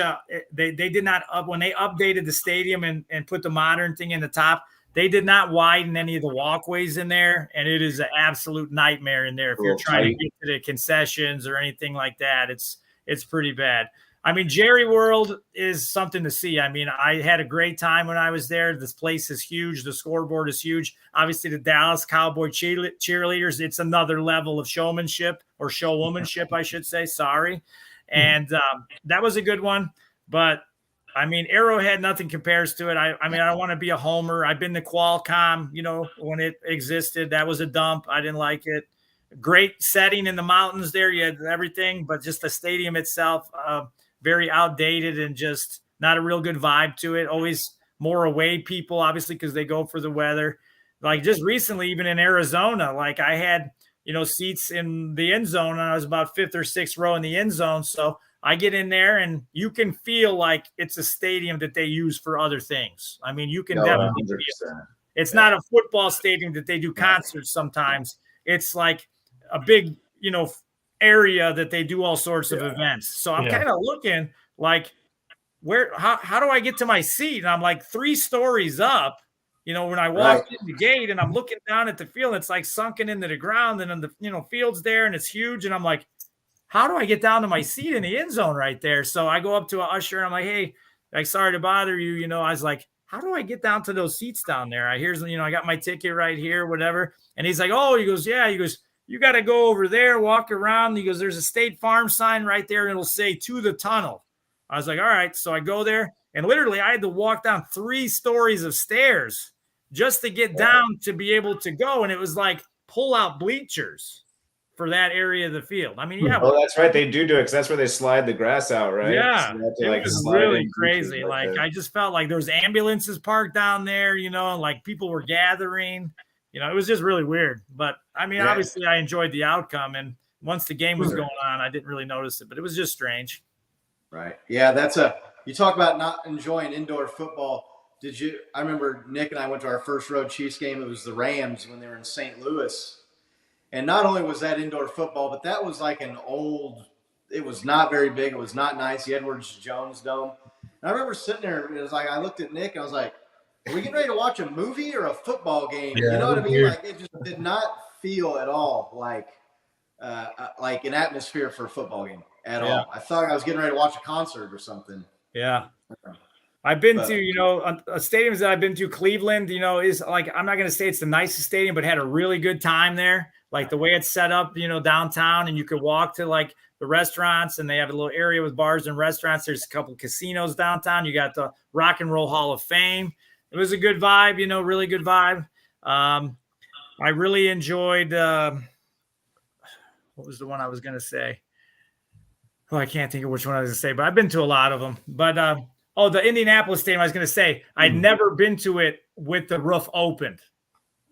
they did not when they updated the stadium and put the modern thing in the top. They did not widen any of the walkways in there, and it is an absolute nightmare in there. If you're trying to get to the concessions or anything like that, it's pretty bad. I mean, Jerry World is something to see. I mean, I had a great time when I was there. This place is huge. The scoreboard is huge. Obviously, the Dallas Cowboy cheerleaders, it's another level of showmanship or showwomanship, I should say. Sorry. And that was a good one. But I mean, Arrowhead, nothing compares to it. I don't want to be a homer. I've been to Qualcomm, when it existed. That was a dump. I didn't like it. Great setting in the mountains there. You had everything, but just the stadium itself, very outdated and just not a real good vibe to it. Always more away people, obviously, because they go for the weather. Like just recently, even in Arizona, like I had, seats in the end zone, and I was about 5th or 6th row in the end zone. So I get in there and you can feel like it's a stadium that they use for other things. I mean, you can definitely feel it. It's not a football stadium that they do concerts sometimes. It's like a big, area that they do all sorts of events. So I'm kind of looking like how do I get to my seat? And I'm like 3 stories up, when I walk in the gate and I'm looking down at the field, it's like sunken into the ground and then the, field's there and it's huge. And I'm like, how do I get down to my seat in the end zone right there? So I go up to an usher and I'm like, hey, like, sorry to bother you. I was like, how do I get down to those seats down there? I got my ticket right here, whatever. And he's like, oh, he goes, you got to go over there, walk around. He goes, there's a State Farm sign right there. And it'll say to the tunnel. I was like, all right. So I go there and literally I had to walk down 3 stories of stairs just to get down to be able to go. And it was like pull out bleachers for that area of the field. I mean, Oh, that's right. They do it because that's where they slide the grass out, right? Yeah, so it was really crazy. Like I just felt like there was ambulances parked down there, like people were gathering. It was just really weird. But I mean, obviously I enjoyed the outcome. And once the game was going on, I didn't really notice it, but it was just strange. Right. Yeah, you talk about not enjoying indoor football. I remember Nick and I went to our first road Chiefs game. It was the Rams when they were in St. Louis. And not only was that indoor football, but that was like it was not very big. It was not nice. The Edwards Jones Dome. And I remember sitting there, and it was like, I looked at Nick and I was like, are we getting ready to watch a movie or a football game? Yeah, you know what I mean? weird. Like it just did not feel at all like an atmosphere for a football game at all. I thought I was getting ready to watch a concert or something. Yeah. I've been to, stadiums that I've been to, Cleveland, is like, I'm not going to say it's the nicest stadium, but had a really good time there. Like the way it's set up, downtown, and you could walk to like the restaurants, and they have a little area with bars and restaurants. There's a couple of casinos downtown. You got the Rock and Roll Hall of Fame. It was a good vibe, really good vibe. I really enjoyed, what was the one I was going to say? Oh, I can't think of which one I was going to say, but I've been to a lot of them. But, the Indianapolis stadium, I was going to say, I'd never been to it with the roof opened.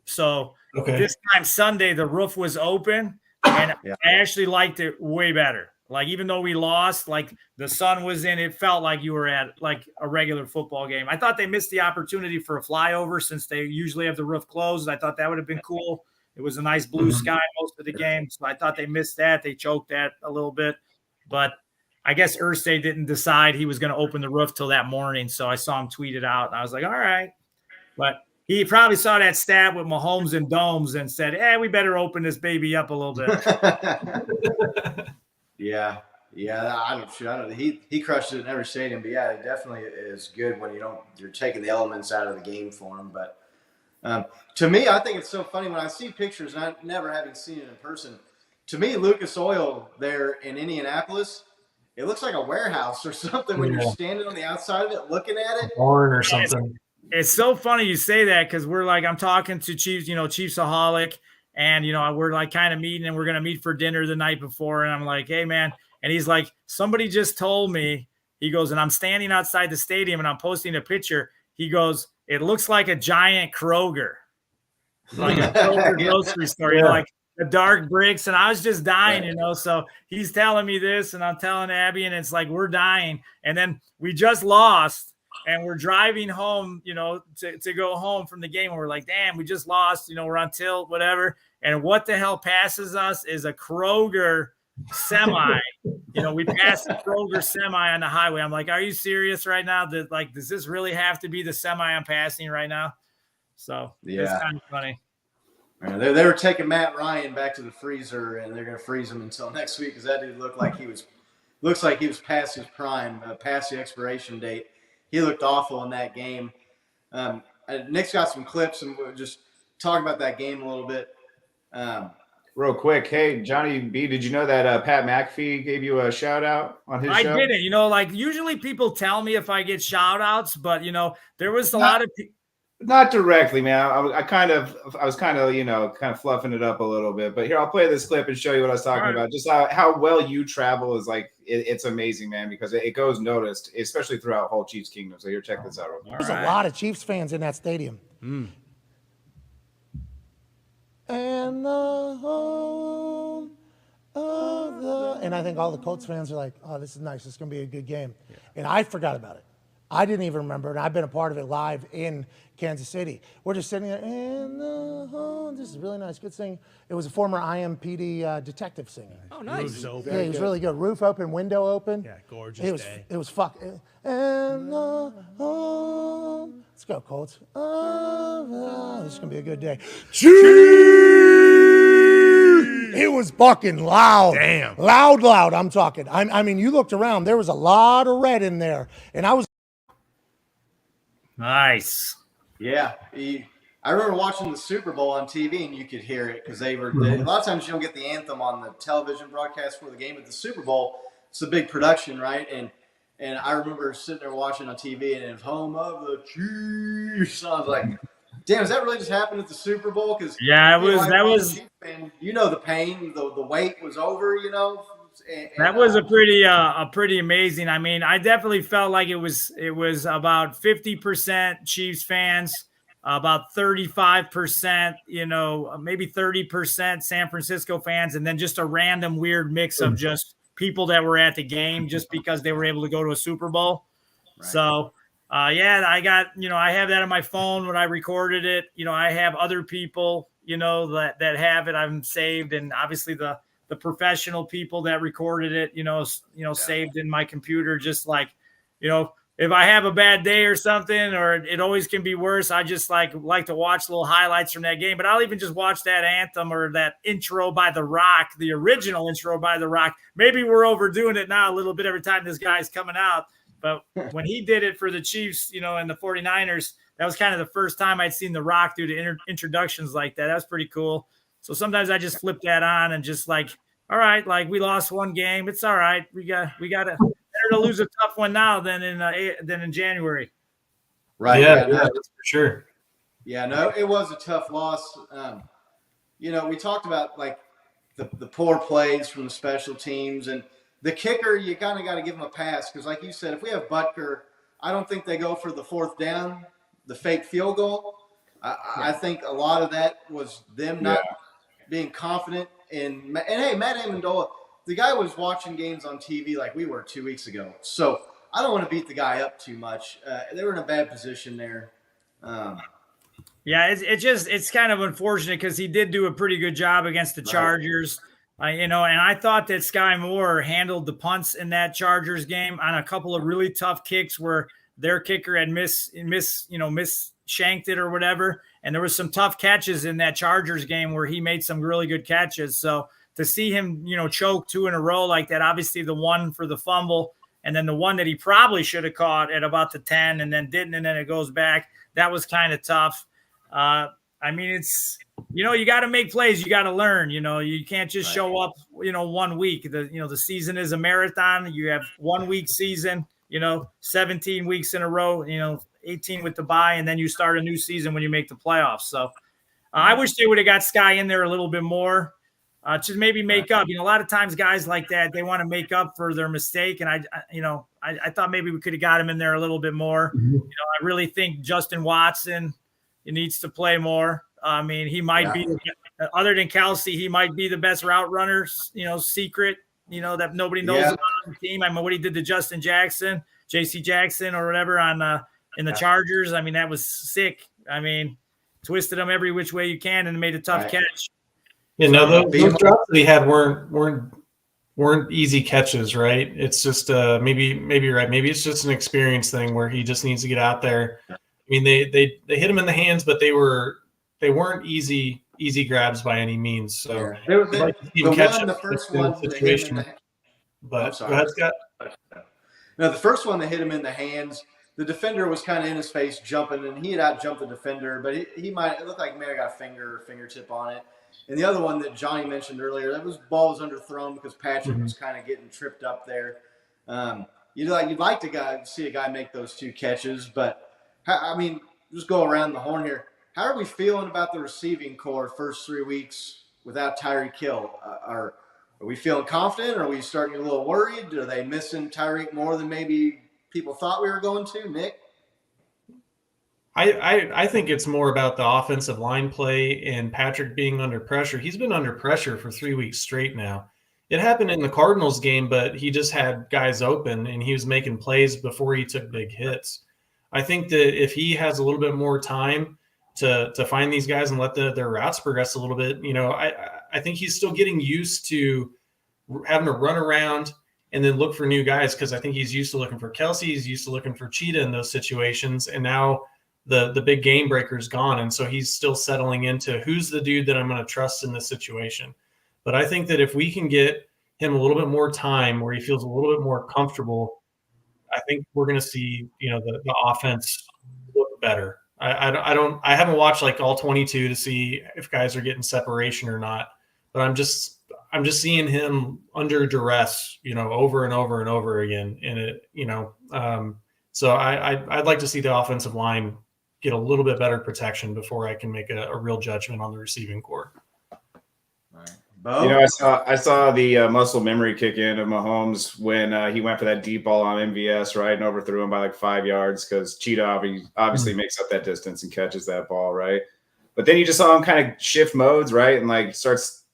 So this time Sunday, the roof was open, and I actually liked it way better. Like, even though we lost, like the sun was in, it felt like you were at like a regular football game. I thought they missed the opportunity for a flyover since they usually have the roof closed. I thought that would have been cool. It was a nice blue sky most of the game. So I thought they missed that. They choked that a little bit, but I guess Irsay didn't decide he was going to open the roof till that morning. So I saw him tweet it out and I was like, all right. But He probably saw that stat with Mahomes and Domes and said, we better open this baby up a little bit. Yeah. I don't. He crushed it in every stadium, but yeah, it definitely is good when you're taking the elements out of the game for him. But to me, I think it's so funny when I see pictures, and I never having seen it in person. To me, Lucas Oil there in Indianapolis, it looks like a warehouse or something when you're standing on the outside of it looking at it. Barn or something. It's so funny you say that because I'm talking to Chiefs, Chiefsaholic, and we're like kind of meeting, and we're gonna meet for dinner the night before, and I'm like, hey man, and he's like, somebody just told me, he goes, and I'm standing outside the stadium and I'm posting a picture. He goes, it looks like a giant Kroger, like a Kroger grocery store, like the dark bricks, and I was just dying, So he's telling me this, and I'm telling Abby, and it's like we're dying, and then we just lost. And we're driving home, to go home from the game. And we're like, damn, we just lost. We're on tilt, whatever. And what the hell passes us is a Kroger semi. We passed the Kroger semi on the highway. I'm like, are you serious right now? Does this really have to be the semi I'm passing right now? So it's kind of funny. They were taking Matt Ryan back to the freezer, and they're going to freeze him until next week because that dude looks like he was past his prime, past the expiration date. He looked awful in that game. Nick's got some clips, and we'll just talk about that game a little bit. Real quick, hey, Johnny B, did you know that Pat McAfee gave you a shout-out on his show? I didn't. Usually people tell me if I get shout-outs, but, there was a lot of people. Not directly, man. I was kind of fluffing it up a little bit. But here, I'll play this clip and show you what I was talking about. Just how well you travel is it's amazing, man, because it goes noticed, especially throughout whole Chiefs Kingdom. So here, check this out real quick. There's a lot of Chiefs fans in that stadium. And the home of and I think all the Colts fans are like, oh, this is nice. This is going to be a good game. Yeah. And I forgot about it. I didn't even remember, and I've been a part of it live in Kansas City. We're just sitting there, and this is really nice, good singing. It was a former IMPD detective singing. Oh, nice. Roof's open. Yeah, he was really good. Roof open, window open. Yeah, gorgeous day. It was fucking. And let's go, Colts. This is going to be a good day. It was fucking loud. Damn. Loud, I'm talking. I mean, you looked around. There was a lot of red in there, and I was. Nice. Yeah. I remember watching the Super Bowl on TV, and you could hear it because a lot of times you don't get the anthem on the television broadcast for the game. But the Super Bowl, it's a big production, right? And I remember sitting there watching on TV, and it was home of the Chiefs. And I was like, damn, does that really just happen at the Super Bowl? Because that was the pain, the wait was over, that was a pretty amazing. I mean, I definitely felt like it was about 50% Chiefs fans, about 35%, maybe 30% San Francisco fans, and then just a random weird mix of just people that were at the game just because they were able to go to a Super Bowl. Right. So, I got, I have that on my phone when I recorded it. I have other people, that have it. I've saved, and obviously the professional people that recorded it, saved in my computer, just like, if I have a bad day or something, or it always can be worse, I just like to watch little highlights from that game. But I'll even just watch that anthem or that intro by The Rock, the original intro by The Rock. Maybe we're overdoing it now a little bit every time this guy's coming out. But when he did it for the Chiefs, and the 49ers, that was kind of the first time I'd seen The Rock do the introductions like that. That was pretty cool. So sometimes I just flip that on and just like, all right, like we lost one game. It's all right. We got to better to lose a tough one now than in January. Right. Yeah, that's for sure. Yeah, no, it was a tough loss. We talked about like the poor plays from the special teams, and the kicker, you kind of got to give him a pass because, like you said, if we have Butker, I don't think they go for the fourth down, the fake field goal. I think a lot of that was them not being confident in. And hey, Matt Amendola, the guy was watching games on TV like we were 2 weeks ago. So I don't want to beat the guy up too much. They were in a bad position there. It's kind of unfortunate because he did do a pretty good job against the Chargers. And I thought that Sky Moore handled the punts in that Chargers game on a couple of really tough kicks where their kicker had shanked it or whatever. And there was some tough catches in that Chargers game where he made some really good catches. So to see him, choke 2 in a row like that, obviously the one for the fumble and then the one that he probably should have caught at about the 10 and then didn't, and then it goes back. That was kind of tough. It's, you got to make plays. You got to learn, you can't just show up, 1 week. The season is a marathon. You have 1 week season, 17 weeks in a row, 18 with the bye, and then you start a new season when you make the playoffs. So I wish they would have got Sky in there a little bit more. To maybe make up, a lot of times guys like that, they want to make up for their mistake. And I thought maybe we could have got him in there a little bit more. I really think Justin Watson needs to play more. He might be, other than Kelsey, he might be the best route runner, secret, that nobody knows about on the team. What he did to Justin Jackson, JC Jackson or whatever in the Chargers. That was sick. Twisted him every which way you can and made a tough catch. Those drops that he had weren't easy catches, right? It's just maybe you're right. Maybe it's just an experience thing where he just needs to get out there. They hit him in the hands, but they weren't easy grabs by any means. So the first one that hit him in the, but go ahead, Scott. No, the first one that hit him in the hands, the defender was kind of in his face jumping, and he had out-jumped the defender, but it looked like maybe got a fingertip on it. And the other one that Johnny mentioned earlier, that ball was underthrown because Patrick was kind of getting tripped up there. You'd like to see a guy make those 2 catches, but just go around the horn here. How are we feeling about the receiving core first 3 weeks without Tyreek Hill? Are we feeling confident? Or are we starting to get a little worried? Are they missing Tyreek more than maybe people thought we were going to, Nick? I think it's more about the offensive line play and Patrick being under pressure. He's been under pressure for 3 weeks straight now. It happened in the Cardinals game, but he just had guys open and he was making plays before he took big hits. I think that if he has a little bit more time to find these guys and let their routes progress a little bit, I think he's still getting used to having to run around and then look for new guys, because I think he's used to looking for Kelsey, he's used to looking for Cheetah in those situations, and now the big game breaker is gone, and so he's still settling into who's the dude that I'm going to trust in this situation. But I think that if we can get him a little bit more time where he feels a little bit more comfortable, I think we're going to see the offense look better. I haven't watched like all 22 to see if guys are getting separation or not, but I'm just seeing him under duress, over and over and over again. And so I'd like to see the offensive line get a little bit better protection before I can make a real judgment on the receiving core. I saw the muscle memory kick in of Mahomes when he went for that deep ball on MVS, right, and overthrew him by like 5 yards because Cheetah obviously makes up that distance and catches that ball, right? But then you just saw him kind of shift modes, right, and like starts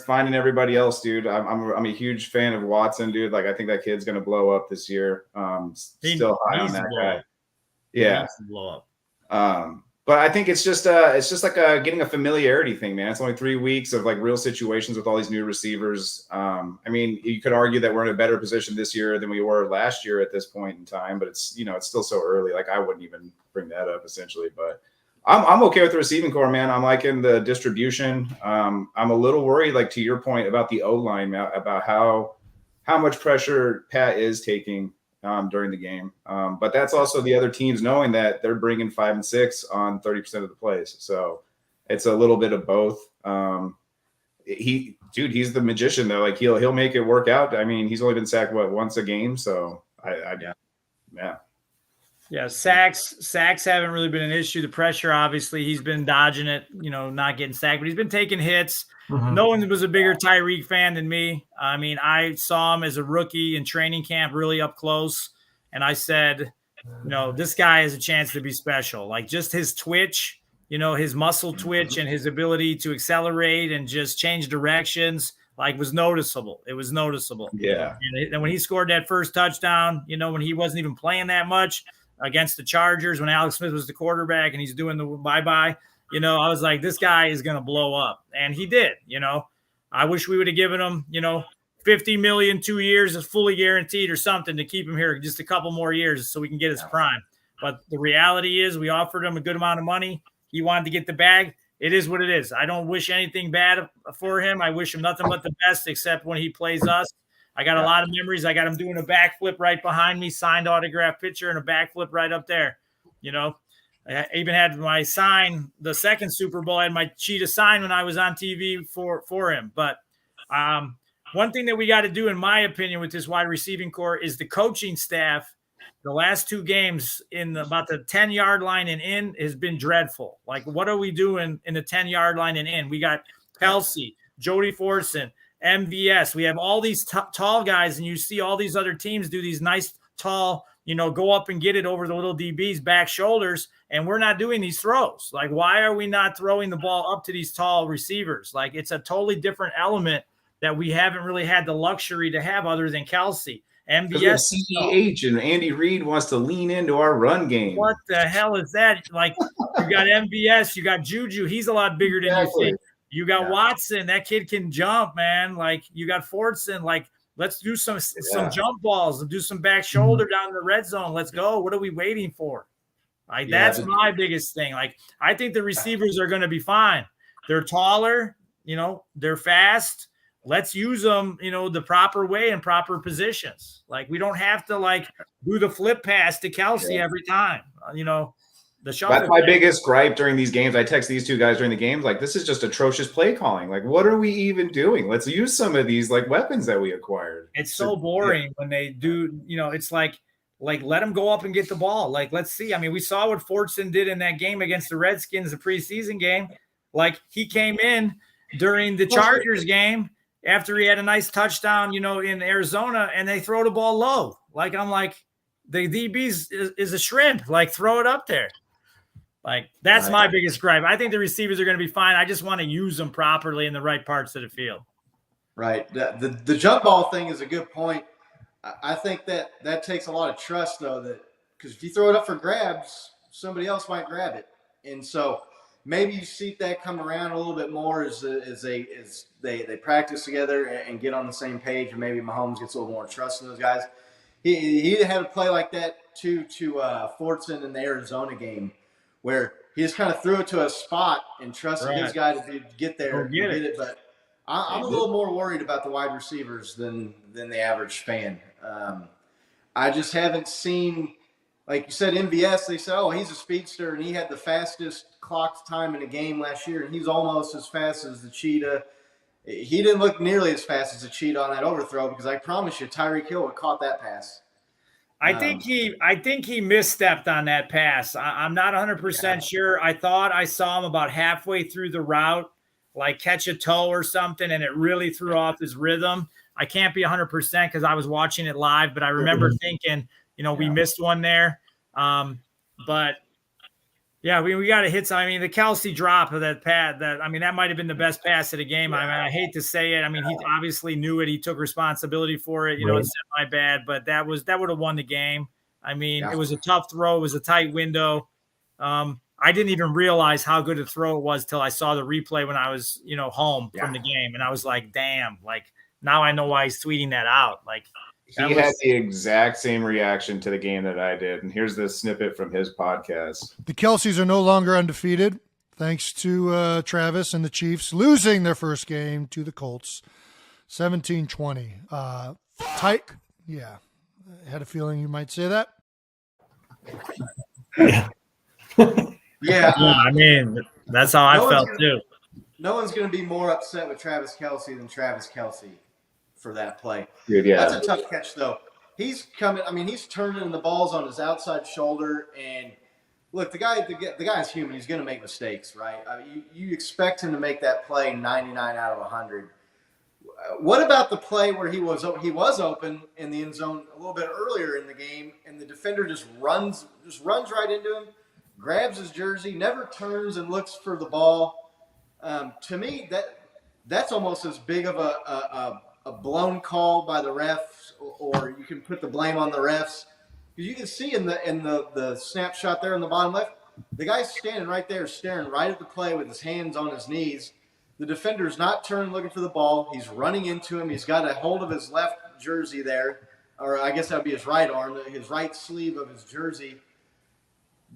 finding everybody else, dude. I'm a huge fan of Watson, dude. Like I think that kid's gonna blow up this year. Still high on that guy. Yeah, blow up. But I think it's just like getting a familiarity thing, man. It's only 3 weeks of like real situations with all these new receivers. You could argue that we're in a better position this year than we were last year at this point in time, but it's still so early. Like I wouldn't even bring that up essentially, but I'm okay with the receiving core, man. I'm liking the distribution. I'm a little worried, like to your point about the O-line, about how much pressure Pat is taking during the game. But that's also the other teams knowing that they're bringing 5 and 6 on 30% of the plays. So it's a little bit of both. He's the magician though. Like he'll make it work out. He's only been sacked once a game. So Yeah, sacks haven't really been an issue. The pressure, obviously, he's been dodging it, not getting sacked, but he's been taking hits. Mm-hmm. No one was a bigger Tyreek fan than me. I saw him as a rookie in training camp really up close, and I said, this guy has a chance to be special. Like just his twitch, his muscle twitch and his ability to accelerate and just change directions, was noticeable. It was noticeable. Yeah. And when he scored that first touchdown, when he wasn't even playing that much, against the Chargers when Alex Smith was the quarterback and he's doing the bye-bye, I was like, this guy is going to blow up. And he did, I wish we would have given him, $50 million, 2 years is fully guaranteed or something to keep him here just a couple more years so we can get his prime. But the reality is we offered him a good amount of money. He wanted to get the bag. It is what it is. I don't wish anything bad for him. I wish him nothing but the best, except when he plays us. I got a lot of memories. I got him doing a backflip right behind me, signed autograph picture, and a backflip right up there. You know, I even had my sign, the second Super Bowl, I had my cheetah sign when I was on TV for him. But one thing that we got to do, in my opinion, with this wide receiving core is the coaching staff. The last two games in about the 10-yard line and in has been dreadful. Like, what are we doing in the 10-yard line and in? We got Kelsey, Jody Fortson, MVS. We have all these tall guys, and you see all these other teams do these nice, tall, go up and get it over the little DB's back shoulders, and we're not doing these throws. Like, why are we not throwing the ball up to these tall receivers? Like, it's a totally different element that we haven't really had the luxury to have other than Kelsey. MVS, CEH and Andy Reid wants to lean into our run game. What the hell is that? Like, you got MVS, you got Juju. He's a lot bigger than you think. You got Watson. That kid can jump, man. Like, you got Fortson. Like, let's do some jump balls and do some back shoulder down in the red zone. Let's go. What are we waiting for? Like, that's my biggest thing. Like, I think the receivers are going to be fine. They're taller. They're fast. Let's use them, the proper way in proper positions. Like, we don't have to do the flip pass to Kelsey every time. The shuffle. That's my biggest gripe during these games. I text these two guys during the games, like, this is just atrocious play calling. Like, what are we even doing? Let's use some of these weapons that we acquired. It's so boring when they do. It's like let them go up and get the ball. Like, let's see. I mean, we saw what Fortson did in that game against the Redskins, the preseason game. Like, he came in during the Chargers game after he had a nice touchdown, in Arizona, and they throw the ball low. Like, I'm like, the DBs is a shrimp. Like, throw it up there. Like, that's my biggest gripe. I think the receivers are going to be fine. I just want to use them properly in the right parts of the field. Right. The jump ball thing is a good point. I think that takes a lot of trust, though, because if you throw it up for grabs, somebody else might grab it. And so maybe you see that come around a little bit more as they practice together and get on the same page, and maybe Mahomes gets a little more trust in those guys. He had a play like that to Fortson in the Arizona game, where he just kind of threw it to a spot and trusted his guy to get there and get it. But I'm a little more worried about the wide receivers than the average fan. I just haven't seen, like you said, MVS. They said, oh, he's a speedster, and he had the fastest clocked time in a game last year, and he's almost as fast as the cheetah. He didn't look nearly as fast as the cheetah on that overthrow, because I promise you, Tyreek Hill would caught that pass. I think he misstepped on that pass. I'm not 100% sure. I thought I saw him about halfway through the route, like catch a toe or something, and it really threw off his rhythm. I can't be 100% because I was watching it live, but I remember thinking, we missed one there. But yeah, we got to hit some. I mean, the Kelsey drop of that pad, that might have been the best pass of the game. I mean, I hate to say it. I mean, he obviously knew it. He took responsibility for it. It's my bad, but that would have won the game. I mean, it was a tough throw. It was a tight window. I didn't even realize how good a throw it was till I saw the replay when I was, home from the game, and I was like, damn, like now I know why he's tweeting that out. Like, he had the exact same reaction to the game that I did. And here's the snippet from his podcast. The Kelseys are no longer undefeated, thanks to Travis and the Chiefs losing their first game to the Colts, 17-20. Tight. Yeah. I had a feeling you might say that. Yeah. I mean, that's how I felt too. No one's going to be more upset with Travis Kelce than Travis Kelce for that play. Dude, yeah. That's a tough catch, though. He's coming. I mean, he's turning the balls on his outside shoulder. And look, the guy's human. He's going to make mistakes, right? I mean, you expect him to make that play 99 out of 100. What about the play where he was open in the end zone a little bit earlier in the game, and the defender just runs right into him, grabs his jersey, never turns and looks for the ball? To me, that's almost as big of a blown call by the refs, or you can put the blame on the refs, because you can see in the snapshot there in the bottom left, the guy's standing right there staring right at the play with his hands on his knees. The defender's not turning looking for the ball. He's running into him. He's got a hold of his left jersey there, or I guess that would be his right arm, his right sleeve of his jersey.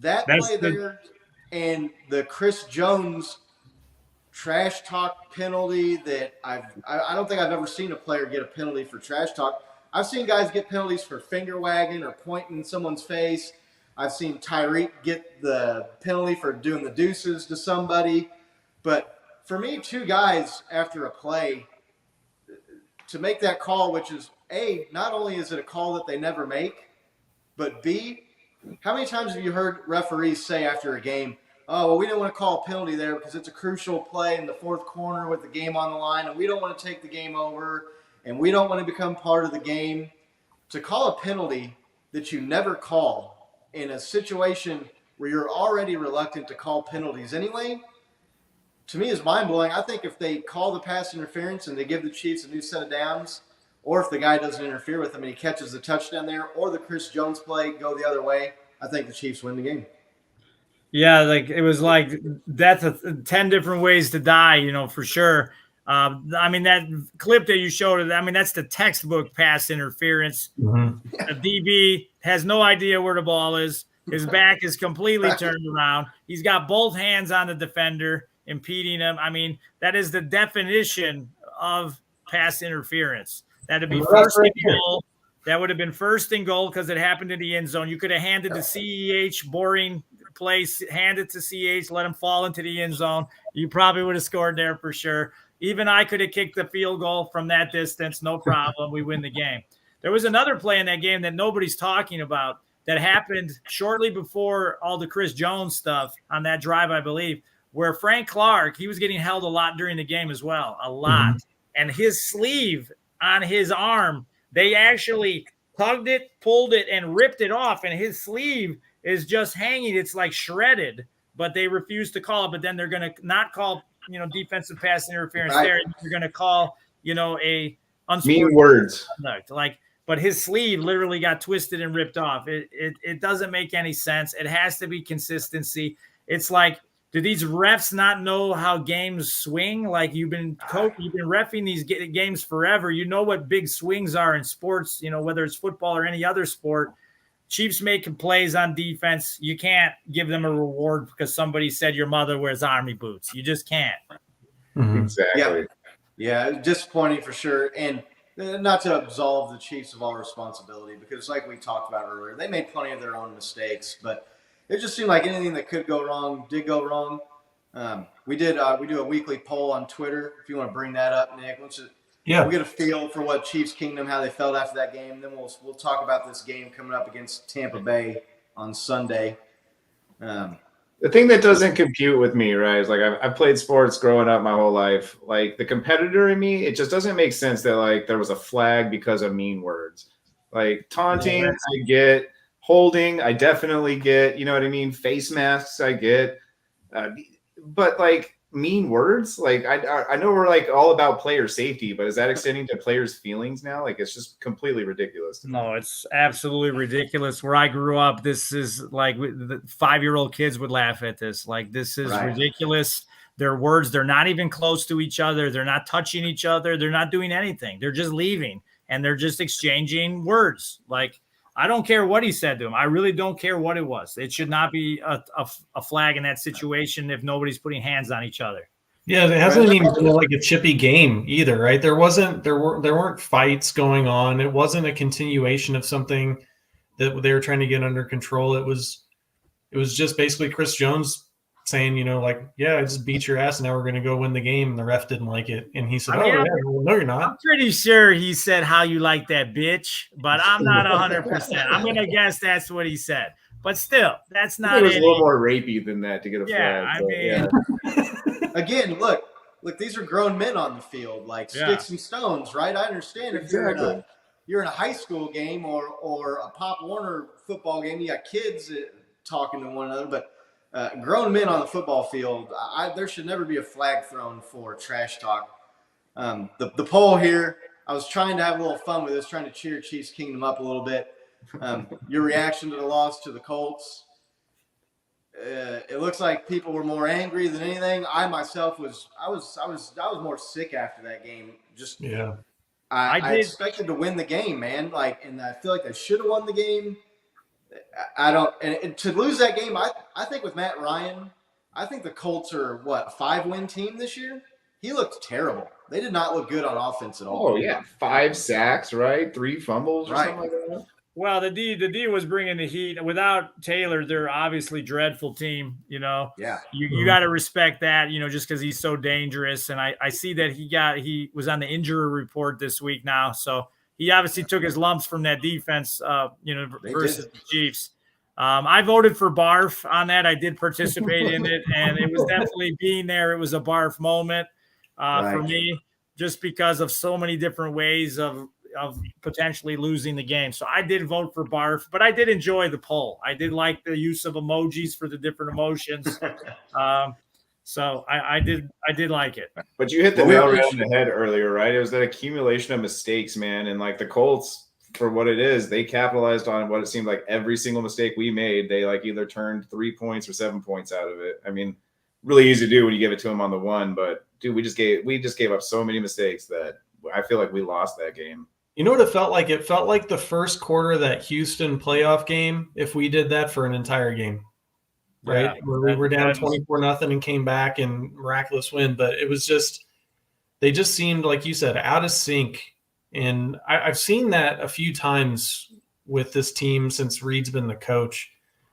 That That's play the there and the Chris Jones trash talk penalty that I don't think I've ever seen a player get a penalty for trash talk. I've seen guys get penalties for finger wagging or pointing in someone's face. I've seen Tyreek get the penalty for doing the deuces to somebody. But for me, two guys after a play to make that call, which is A, not only is it a call that they never make, but B, how many times have you heard referees say after a game, oh, well, we didn't want to call a penalty there because it's a crucial play in the fourth quarter with the game on the line, and we don't want to take the game over, and we don't want to become part of the game. To call a penalty that you never call in a situation where you're already reluctant to call penalties anyway, to me is mind-blowing. I think if they call the pass interference and they give the Chiefs a new set of downs, or if the guy doesn't interfere with him and he catches the touchdown there, or the Chris Jones play go the other way, I think the Chiefs win the game. Yeah, like it was like that's 10 different ways to die, for sure. I mean, that clip that you showed, I mean, that's the textbook pass interference. A DB has no idea where the ball is. His back is completely turned around. He's got both hands on the defender, impeding him. I mean, that is the definition of pass interference. That'd be first and goal. That would have been first and goal because it happened in the end zone. You could have handed to CEH, boring place, hand it to CH, let him fall into the end zone. You probably would have scored there for sure. Even I could have kicked the field goal from that distance. No problem. We win the game. There was another play in that game that nobody's talking about that happened shortly before all the Chris Jones stuff on that drive, I believe, where Frank Clark, he was getting held a lot during the game as well, a lot. And his sleeve on his arm, they actually tugged it, pulled it, and ripped it off. And his sleeve is just hanging. It's like shredded, but they refuse to call it. But then they're going to not call, defensive pass interference there. They're going to call, a mean words. Conduct. But his sleeve literally got twisted and ripped off. It doesn't make any sense. It has to be consistency. It's like, do these refs not know how games swing? Like you've been reffing these games forever. You know what big swings are in sports, whether it's football or any other sport. Chiefs making plays on defense. You can't give them a reward because somebody said your mother wears army boots. You just can't. Exactly. Yeah, disappointing for sure. And not to absolve the Chiefs of all responsibility because like we talked about earlier, they made plenty of their own mistakes, but it just seemed like anything that could go wrong did go wrong. We do a weekly poll on Twitter. If you want to bring that up, Nick, we'll get a feel for what Chiefs Kingdom, how they felt after that game. Then we'll talk about this game coming up against Tampa Bay on Sunday. The thing that doesn't compute with me, right, is like I've played sports growing up my whole life. Like the competitor in me, it just doesn't make sense that like there was a flag because of mean words. Like taunting, I get. Holding, I definitely get. You know what I mean? Face masks, I get. But like mean words, like I know we're like all about player safety, but is that extending to players' feelings now? Like it's just completely ridiculous. No, it's absolutely ridiculous. Where I grew up, this is like the 5-year-old kids would laugh at this. Like this is ridiculous. Their words, they're not even close to each other. They're not touching each other. They're not doing anything. They're just leaving and they're just exchanging words. Like I don't care what he said to him. I really don't care what it was. It should not be a flag in that situation if nobody's putting hands on each other. Yeah, it hasn't even been like a chippy game either, right? There weren't fights going on. It wasn't a continuation of something that they were trying to get under control. It was just basically Chris Jones saying, I just beat your ass and now we're going to go win the game. And the ref didn't like it. And he said, no, you're not. I'm pretty sure he said how you like that bitch, but I'm not 100%. I'm going to guess that's what he said. But still, that's not it. Was a little more rapey than that to get a flag. Again, look, these are grown men on the field, like sticks and stones, right? I understand if you're in a high school game or a Pop Warner football game, you got kids talking to one another, but grown men on the football field, there should never be a flag thrown for trash talk. The poll here, I was trying to have a little fun with this, trying to cheer Chiefs Kingdom up a little bit. Your reaction to the loss to the Colts. It looks like people were more angry than anything. I myself was more sick after that game. I expected to win the game, man. And I feel like I should have won the game. I don't, and to lose that game, I think with Matt Ryan, I think the Colts are what, a 5-win team this year? He looked terrible. They did not look good on offense at all. Oh yeah, 5 sacks, right? 3 fumbles or Right. something like that. Well, the D was bringing the heat. Without Taylor, they're obviously a dreadful team. Yeah. You got to respect that. Just because he's so dangerous. And I see that he was on the injury report this week now, so he obviously took his lumps from that defense. Versus the Chiefs. I voted for Barf on that. I did participate in it, and it was definitely being there. It was a Barf moment for me, just because of so many different ways of potentially losing the game. So I did vote for Barf, but I did enjoy the poll. I did like the use of emojis for the different emotions. So I did like it. But you hit the nail right on the head earlier, right? It was that accumulation of mistakes, man. And like the Colts, for what it is, they capitalized on what it seemed like every single mistake we made. They like either turned 3 points or 7 points out of it. I mean, really easy to do when you give it to them on the one, but dude, we just gave up so many mistakes that I feel like we lost that game. You know what it felt like? It felt like the first quarter of that Houston playoff game, if we did that for an entire game, right? Yeah, where we were down 24-0 and came back and miraculous win. But it was just, they just seemed, like you said, out of sync. And I've seen that a few times with this team since Reed's been the coach.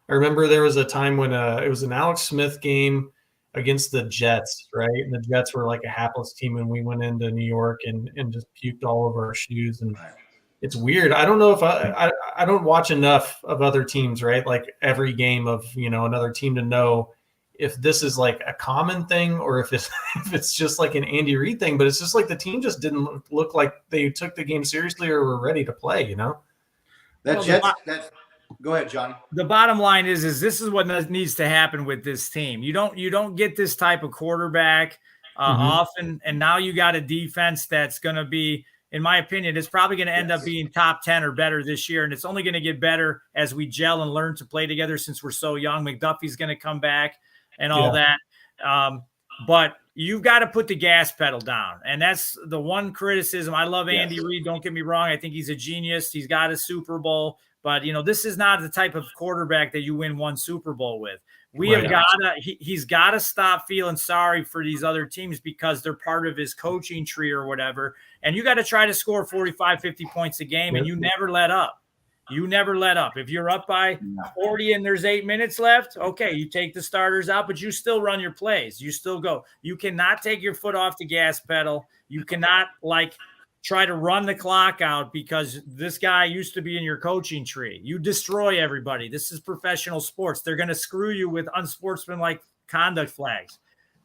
I remember there was a time when it was an Alex Smith game against the Jets, right? And the Jets were like a hapless team, and we went into New York and just puked all over our shoes. And it's weird. I don't know if I don't watch enough of other teams, right? Like every game of, another team to know if this is like a common thing or if it's just like an Andy Reid thing. But it's just like the team just didn't look like they took the game seriously or were ready to play, Go ahead, Johnny. The bottom line is this is what needs to happen with this team. You don't get this type of quarterback often, and now you got a defense that's going to be, in my opinion, it's probably going to end up being top 10 or better this year, and it's only going to get better as we gel and learn to play together since we're so young. McDuffie's going to come back and all that, but you've got to put the gas pedal down, and that's the one criticism. I love Andy Reid. Don't get me wrong. I think he's a genius. He's got a Super Bowl. But, this is not the type of quarterback that you win one Super Bowl with. He's got to stop feeling sorry for these other teams because they're part of his coaching tree or whatever. And you got to try to score 45, 50 points a game, and you never let up. You never let up. If you're up by 40 and there's 8 minutes left, okay, you take the starters out, but you still run your plays. You still go. You cannot take your foot off the gas pedal. You cannot, try to run the clock out because this guy used to be in your coaching tree. You destroy everybody. This is professional sports. They're going to screw you with unsportsmanlike conduct flags.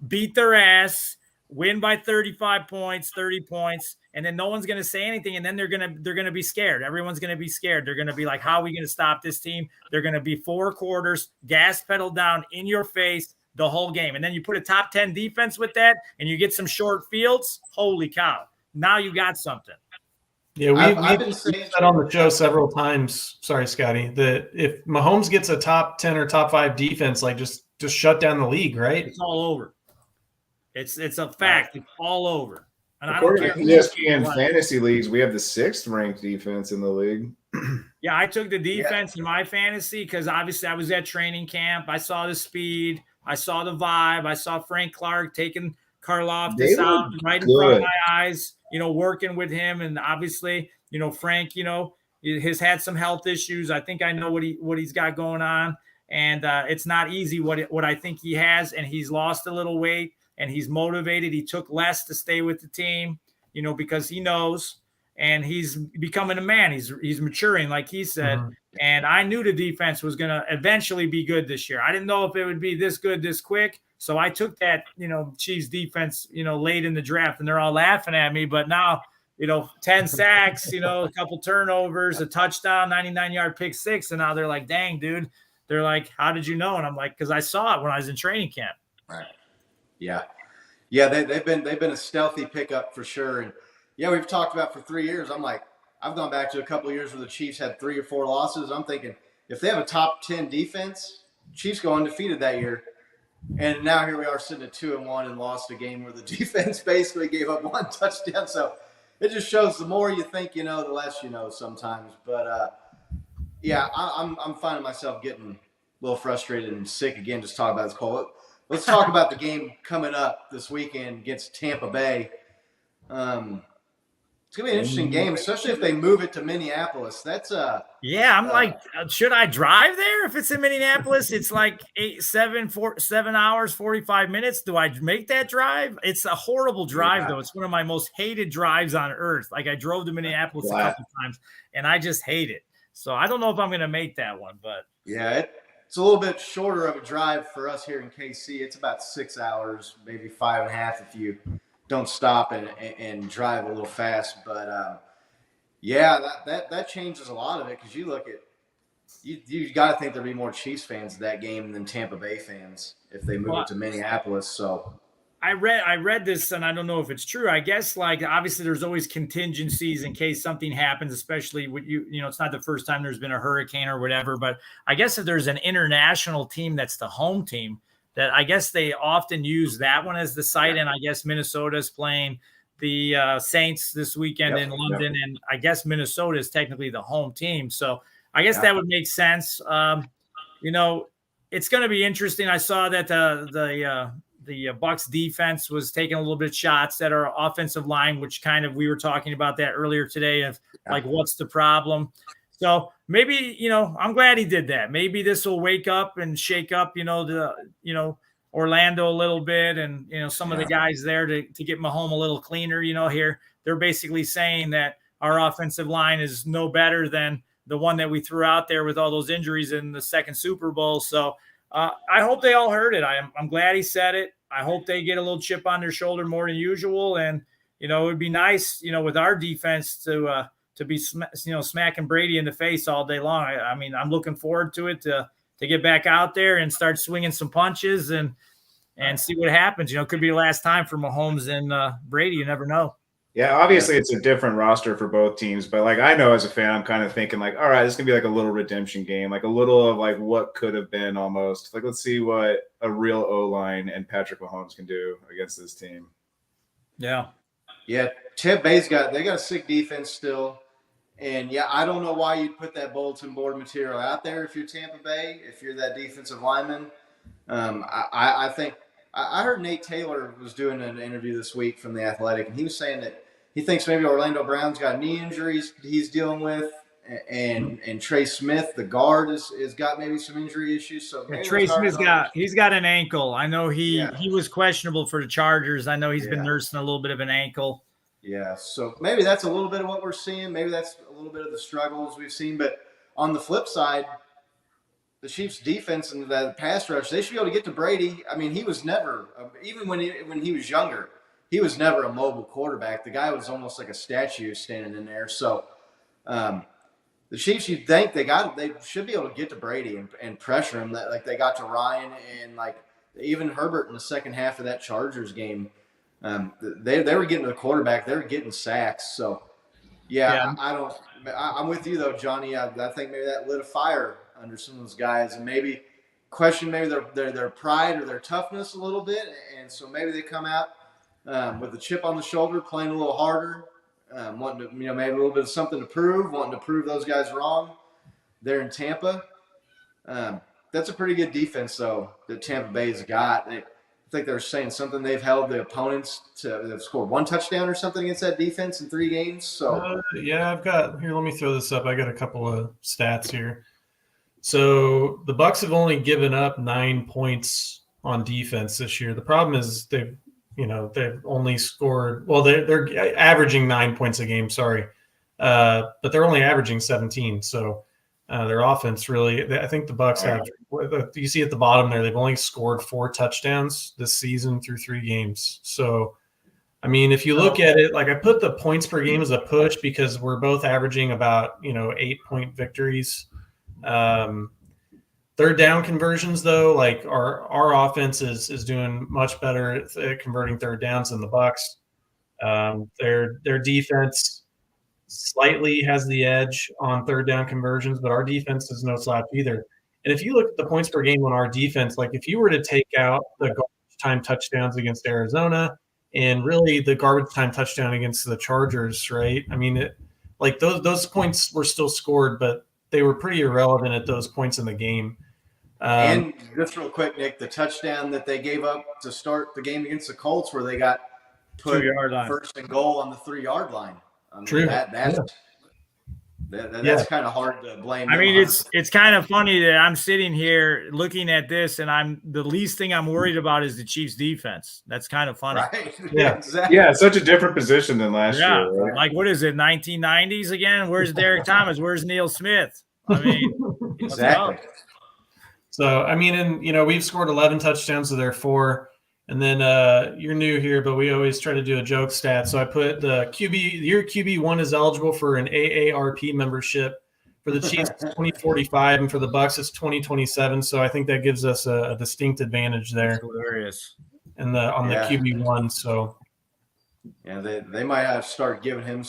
Beat their ass, win by 35 points, 30 points, and then no one's going to say anything, and then they're going to be scared. Everyone's going to be scared. They're going to be like, how are we going to stop this team? They're going to be 4 quarters, gas pedal down in your face the whole game. And then you put a top 10 defense with that, and you get some short fields. Holy cow. Now you got something. Yeah, we've said on the show several times, sorry, Scotty, that if Mahomes gets a top 10 or top 5 defense, just shut down the league, right? It's all over. It's a fact. It's all over. And according to ESPN fantasy leagues, we have the 6th ranked defense in the league. Yeah, I took the defense in my fantasy because obviously I was at training camp. I saw the speed. I saw the vibe. I saw Frank Clark taking Karlaftis out right in front of my eyes, working with him. And obviously, Frank, has had some health issues. I think I know what he's got going on. And it's not easy what I think he has. And he's lost a little weight and he's motivated. He took less to stay with the team, because he knows, and he's becoming a man. He's maturing, like he said. Mm-hmm. And I knew the defense was going to eventually be good this year. I didn't know if it would be this good, this quick. So I took that, Chiefs defense, late in the draft, and they're all laughing at me. But now, 10 sacks, a couple turnovers, a touchdown, 99-yard pick 6. And now they're like, dang, dude. They're like, how did you know? And I'm like, because I saw it when I was in training camp. Right. Yeah. Yeah, they've been a stealthy pickup for sure. And, yeah, we've talked about for 3 years. I'm like, I've gone back to a couple of years where the Chiefs had 3 or 4 losses. I'm thinking, if they have a top 10 defense, Chiefs go undefeated that year. And now here we are sitting at 2-1 and lost a game where the defense basically gave up 1 touchdown. So it just shows the more you think you know, the less you know sometimes. But, Yeah, I'm finding myself getting a little frustrated and sick again just talking about this Cole. Let's talk about the game coming up this weekend against Tampa Bay. It's gonna be an interesting game, especially if they move it to Minneapolis. That's Yeah, I'm like, should I drive there if it's in Minneapolis? It's like 7 hours, 45 minutes. Do I make that drive? It's a horrible drive, though. It's one of my most hated drives on earth. Like, I drove to Minneapolis a couple times, and I just hate it. So I don't know if I'm going to make that one, but yeah, it's a little bit shorter of a drive for us here in KC. It's about 6 hours, maybe 5.5 if you don't stop and drive a little fast. But yeah, that changes a lot of it because you look at you got to think there'll be more Chiefs fans at that game than Tampa Bay fans if they move it to Minneapolis. So I read this, and I don't know if it's true. I guess, like, obviously there's always contingencies in case something happens, especially with it's not the first time there's been a hurricane or whatever. But I guess if there's an international team that's the home team, that I guess they often use that one as the site. And I guess Minnesota's playing the Saints this weekend in London, and I guess Minnesota is technically the home team. So I guess that would make sense. It's going to be interesting. I saw that the Bucs defense was taking a little bit of shots at our offensive line, which kind of, we were talking about that earlier today of like, what's the problem? So maybe, I'm glad he did that. Maybe this will wake up and shake up, Orlando a little bit, and, some of the guys there to get Mahomes a little cleaner. Here they're basically saying that our offensive line is no better than the one that we threw out there with all those injuries in the second Super Bowl. So I hope they all heard it. I'm glad he said it. I hope they get a little chip on their shoulder more than usual. And, it would be nice, with our defense to be, smacking Brady in the face all day long. I mean, I'm looking forward to it to get back out there and start swinging some punches and see what happens. It could be the last time for Mahomes and Brady. You never know. Yeah, obviously it's a different roster for both teams, but like, I know as a fan, I'm kind of thinking like, all right, this is gonna be like a little redemption game, like a little of like what could have been almost. Like, let's see what a real O-line and Patrick Mahomes can do against this team. Yeah. Tampa Bay's got a sick defense still. And yeah, I don't know why you'd put that bulletin board material out there if you're Tampa Bay, if you're that defensive lineman. I think I heard Nate Taylor was doing an interview this week from The Athletic, and he was saying that he thinks maybe Orlando Brown's got knee injuries he's dealing with, and Trey Smith, the guard, is got maybe some injury issues. So Trey Smith's got an ankle. I know he was questionable for the Chargers. I know he's been nursing a little bit of an ankle. Yeah, so maybe that's a little bit of what we're seeing. Maybe that's a little bit of the struggles we've seen. But on the flip side, the Chiefs' defense and the pass rush, they should be able to get to Brady. I mean, he was never, even when he was younger, he was never a mobile quarterback. The guy was almost like a statue standing in there. So the Chiefs, you'd think they should be able to get to Brady and pressure him like they got to Ryan and like even Herbert in the second half of that Chargers game. They were getting to the quarterback. They were getting sacks. So, I'm with you, though, Johnny. I think maybe that lit a fire under some of those guys and maybe question their pride or their toughness a little bit. And so maybe they come out with a chip on the shoulder, playing a little harder, wanting to, maybe a little bit of something to prove, wanting to prove those guys wrong there in Tampa. That's a pretty good defense, though, that Tampa Bay's got. I think they were saying something. They've held the opponents they've scored one touchdown or something against that defense in 3 games. So I've got here. Let me throw this up. I got a couple of stats here. So the Bucs have only given up 9 points on defense this year. The problem is they've only scored. Well, they're averaging 9 points a game. Sorry, but they're only averaging 17. So their offense really. I think the Bucs have. You see at the bottom there, they've only scored 4 touchdowns this season through 3 games. So, I mean, if you look at it, like I put the points per game as a push because we're both averaging about 8-point victories. Third down conversions, though, like our offense is doing much better at converting third downs than the Bucs. Their defense slightly has the edge on third down conversions, but our defense is no slouch either. And if you look at the points per game on our defense, like if you were to take out the garbage time touchdowns against Arizona and really the garbage time touchdown against the Chargers, right? I mean, those points were still scored, but they were pretty irrelevant at those points in the game. And just real quick, Nick, the touchdown that they gave up to start the game against the Colts, where they got put 2-yard line. first and goal on the 3-yard line. I mean, True. that's kind of hard to blame. I mean, it's kind of funny that I'm sitting here looking at this, and the least thing I'm worried about is the Chiefs' defense. That's kind of funny. Right. Yeah. Exactly. Yeah, such a different position than last year. Right? Like what is it, 1990s again? Where's Derek Thomas? Where's Neil Smith? I mean, Exactly. So, I mean, and, we've scored 11 touchdowns to their 4. And then you're new here, but we always try to do a joke stat. So I put your QB1 is eligible for an AARP membership. For the Chiefs, it's 2045, and for the Bucs, it's 2027. So I think that gives us a distinct advantage there. That's hilarious. On the QB1. So yeah, they might have to start giving him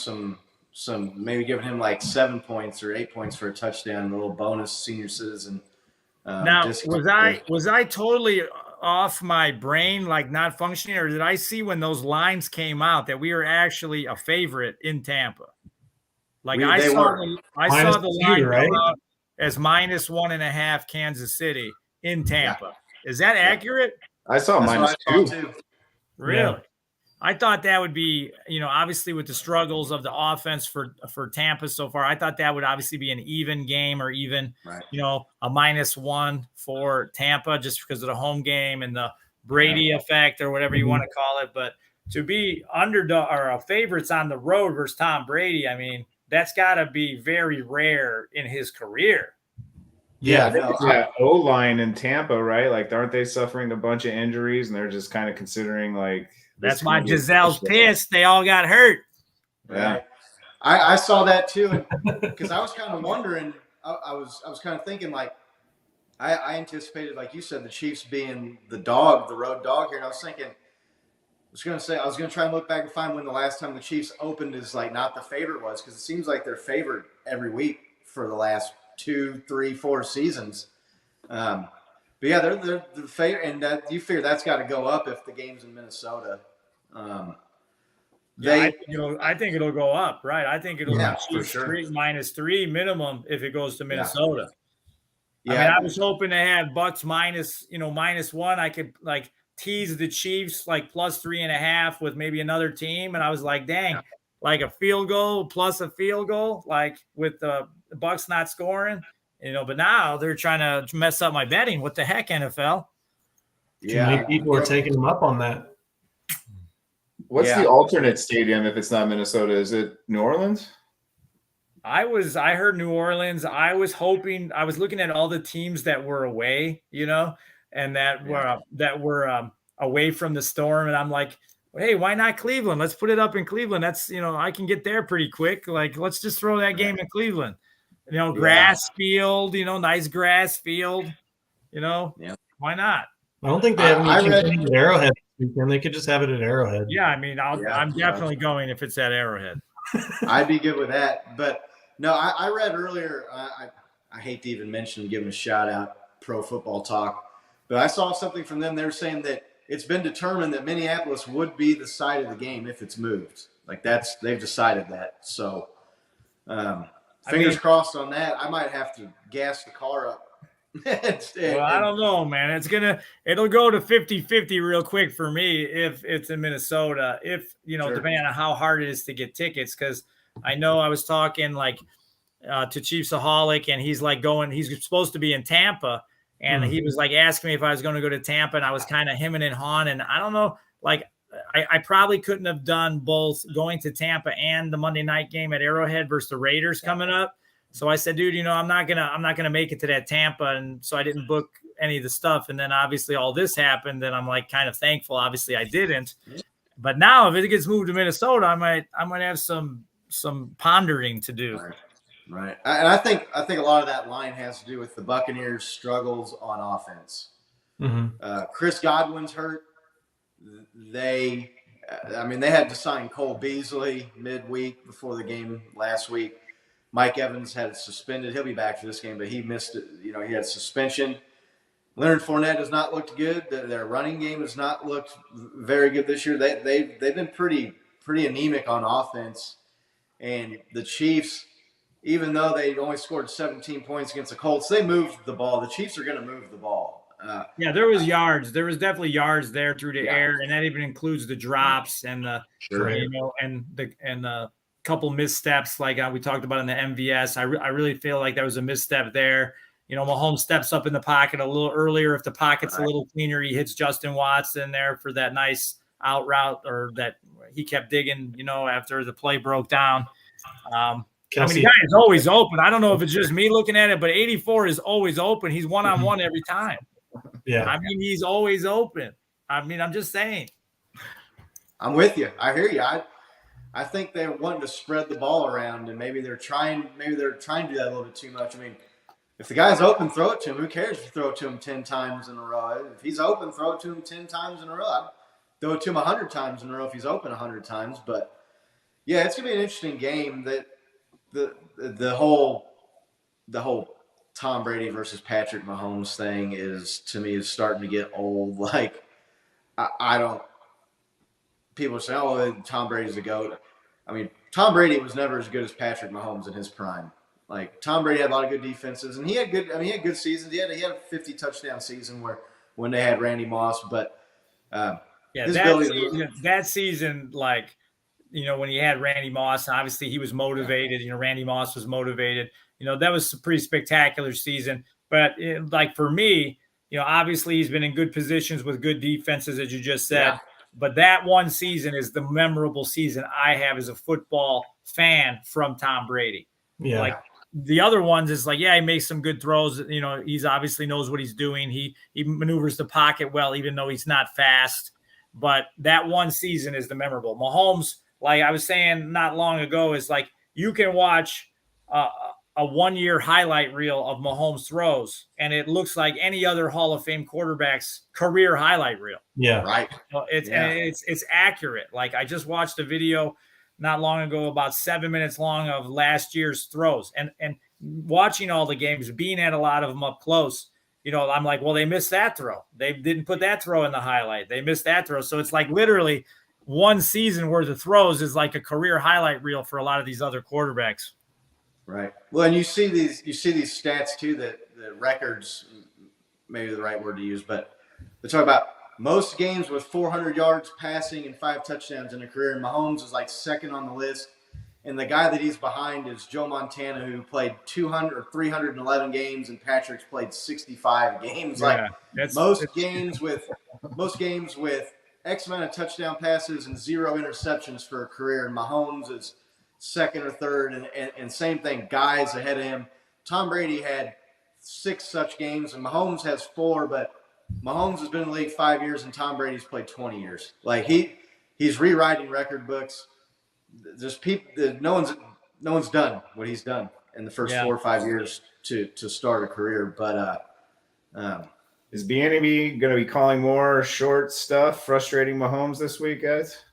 maybe giving him like 7 points or 8 points for a touchdown, a little bonus senior citizen. Now, was I totally off my brain, like not functioning, or did I see when those lines came out that we were actually a favorite in Tampa? Like I saw the line come out as -1.5 Kansas City in Tampa. Yeah. Is that accurate? I saw -2 too. Really? Yeah. I thought that would be, obviously with the struggles of the offense for Tampa so far, I thought that would obviously be an even game, or even, a -1 for Tampa, just because of the home game and the Brady effect, or whatever you want to call it. But to be underdog or favorites on the road versus Tom Brady, I mean, that's got to be very rare in his career. Yeah, O-line in Tampa, right? Like, aren't they suffering a bunch of injuries, and they're just kind of considering like. That's why Giselle's pissed. They all got hurt. Yeah, I saw that too, because I was kind of wondering. I was kind of thinking, like, I anticipated, like you said, the Chiefs being the road dog here, and I was thinking, I was going to try and look back and find when the last time the Chiefs opened as like not the favorite was, because it seems like they're favored every week for the last 2, 3, 4 seasons. But yeah, they're the favorite, and that you figure that's got to go up if the game's in Minnesota. I think it'll go up, right? I think it'll be -3 minimum if it goes to Minnesota. Yeah. I mean, I was hoping to have Bucks -1. I could like tease the Chiefs like +3.5 with maybe another team, and I was like, dang, like a field goal plus a field goal, like with the Bucks not scoring. But now they're trying to mess up my betting. What the heck, NFL? Yeah, many people are taking them up on that. What's the alternate stadium if it's not Minnesota? Is it New Orleans? I heard New Orleans. I was looking at all the teams that were away, and that were away from the storm, and I'm like, hey, why not Cleveland? Let's put it up in Cleveland. That's I can get there pretty quick. Like, let's just throw that game in Cleveland. Grass field, nice grass field, why not? I don't think they have any at Arrowhead this weekend. They could just have it at Arrowhead. Yeah, I mean, I'm definitely going if it's at Arrowhead. I'd be good with that. But no, I read earlier, I hate to even mention, give them a shout out, Pro Football Talk, but I saw something from them. They were saying that it's been determined that Minneapolis would be the site of the game if it's moved. Like they've decided that. So, fingers crossed on that. I might have to gas the car up. I don't know, man. It'll go to 50-50 real quick for me if it's in Minnesota. If depending on how hard it is to get tickets, because I know I was talking like to Chiefsaholic, and he's like he's supposed to be in Tampa, and he was like asking me if I was going to go to Tampa, and I was kind of hemming and hawing, and I don't know, like I probably couldn't have done both going to Tampa and the Monday night game at Arrowhead versus the Raiders coming up. So I said, dude, I'm not gonna make it to that Tampa, and so I didn't book any of the stuff. And then obviously all this happened, and I'm like kind of thankful. Obviously I didn't, but now if it gets moved to Minnesota, I might have some pondering to do. Right. And I think a lot of that line has to do with the Buccaneers' struggles on offense. Mm-hmm. Chris Godwin's hurt. They had to sign Cole Beasley midweek before the game last week. Mike Evans had it suspended. He'll be back for this game, but he missed it. He had suspension. Leonard Fournette has not looked good. Their running game has not looked very good this year. They've been pretty anemic on offense. And the Chiefs, even though they only scored 17 points against the Colts, they moved the ball. The Chiefs are going to move the ball. Yeah, there was yards. There was definitely yards there through the Yeah. air, and that even includes the drops and the Sure. and the couple missteps like we talked about in the MVS. I really feel like there was a misstep there. Mahomes steps up in the pocket a little earlier. If the pocket's a little cleaner, he hits Justin Watson there for that nice out route, or that he kept digging, after the play broke down. The guy is always open. I don't know if it's just me looking at it, but 84 is always open. He's one-on-one every time. Yeah. He's always open. I'm just saying. I'm with you. I hear you. I think they're wanting to spread the ball around, and maybe they're trying to do that a little bit too much. If the guy's open, throw it to him. Who cares if you throw it to him 10 times in a row? If he's open, throw it to him 10 times in a row. I'd throw it to him 100 times in a row if he's open 100 times. But, yeah, it's going to be an interesting game. That the whole Tom Brady versus Patrick Mahomes thing is starting to get old. Like, I don't – people say, oh, Tom Brady's a GOAT. Tom Brady was never as good as Patrick Mahomes in his prime. Like, Tom Brady had a lot of good defenses, and he had good seasons. He had a 50 touchdown season when they had Randy Moss, but that season, like, when he had Randy Moss, obviously he was motivated. Randy Moss was motivated. That was a pretty spectacular season. But for me, obviously he's been in good positions with good defenses, as you just said. Yeah. But that one season is the memorable season I have as a football fan from Tom Brady. Yeah. Like, the other ones is like, yeah, he makes some good throws. He's obviously knows what he's doing. He maneuvers the pocket well, even though he's not fast. But that one season is the memorable. Mahomes, like I was saying not long ago, is like you can watch a 1 year highlight reel of Mahomes throws, and it looks like any other Hall of Fame quarterback's career highlight reel. Yeah, right. It's accurate. Like, I just watched a video not long ago, about 7 minutes long, of last year's throws, and watching all the games, being at a lot of them up close. I'm like, well, they missed that throw. They didn't put that throw in the highlight. They missed that throw. So it's like literally one season worth of throws is like a career highlight reel for a lot of these other quarterbacks. Right. Well, and you see these stats too, that the records, maybe the right word to use, but they talk about most games with 400 yards passing and 5 touchdowns in a career. And Mahomes is like second on the list. And the guy that he's behind is Joe Montana, who played 200 or 311 games, and Patrick's played 65 games. Yeah, most games with X amount of touchdown passes and 0 interceptions for a career. And Mahomes is second or third, and same thing, guys ahead of him. Tom Brady had 6 such games, and Mahomes has 4, but Mahomes has been in the league 5 years, and Tom Brady's played 20 years. Like, he's rewriting record books. There's no one's done what he's done in the first 4 or 5 years to start a career. But is Bieniemy going to be calling more short stuff, frustrating Mahomes this week, guys?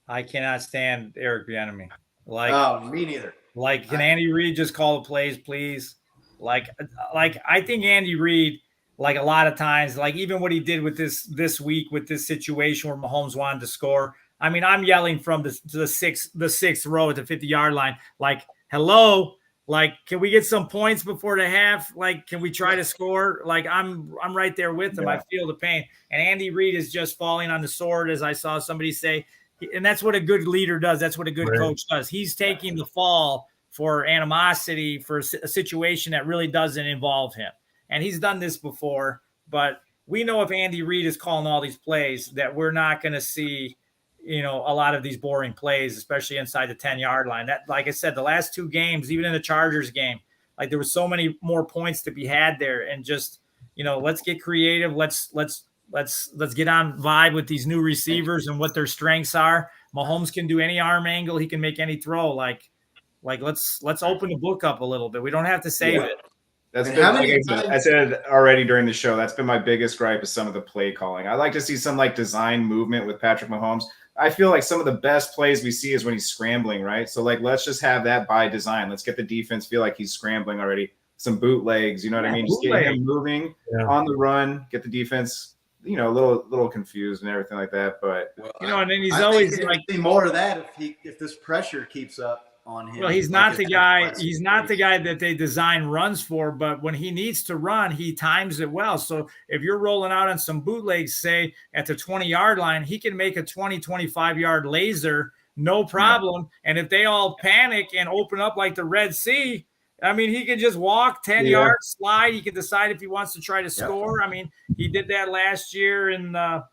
I cannot stand Eric Bieniemy. Me neither. Like, can Andy Reid just call the plays, please? Like I think Andy Reid, like, a lot of times, like even what he did with this week with this situation where Mahomes wanted to score. I'm yelling from the sixth row at the 50-yard line, like, hello, like, can we get some points before the half? Like, can we try to score? Like, I'm right there with him. Yeah. I feel the pain. And Andy Reid is just falling on the sword, as I saw somebody say. And that's what a good leader does. That's what a good coach does. He's taking the fall for animosity for a situation that really doesn't involve him. And he's done this before, but we know if Andy Reid is calling all these plays that we're not going to see, a lot of these boring plays, especially inside the 10-yard line. That, like I said, the last 2 games, even in the Chargers game, like, there was so many more points to be had there. And just, let's get creative. Let's get on vibe with these new receivers and what their strengths are. Mahomes can do any arm angle. He can make any throw. Like let's open the book up a little bit. We don't have to save it. That's been, I said already during the show, that's been my biggest gripe is some of the play calling. I like to see some design movement with Patrick Mahomes. I feel like some of the best plays we see is when he's scrambling, right? So let's just have that by design. Let's get the defense feel like he's scrambling already. Some bootlegs, you know what I mean? Just get him moving on the run, get the defense, a little confused and everything like that. But and then he's always like, see more of that if this pressure keeps up. on him. Well, he's like not the guy. He's not the guy that they design runs for. But when he needs to run, he times it well. So if you're rolling out on some bootlegs, say at the 20-yard line, he can make a 20, 25-yard laser, no problem. Yeah. And if they all panic and open up like the Red Sea, I mean, he can just walk 10 yards, slide. He can decide if he wants to try to score. I mean, he did that last year in what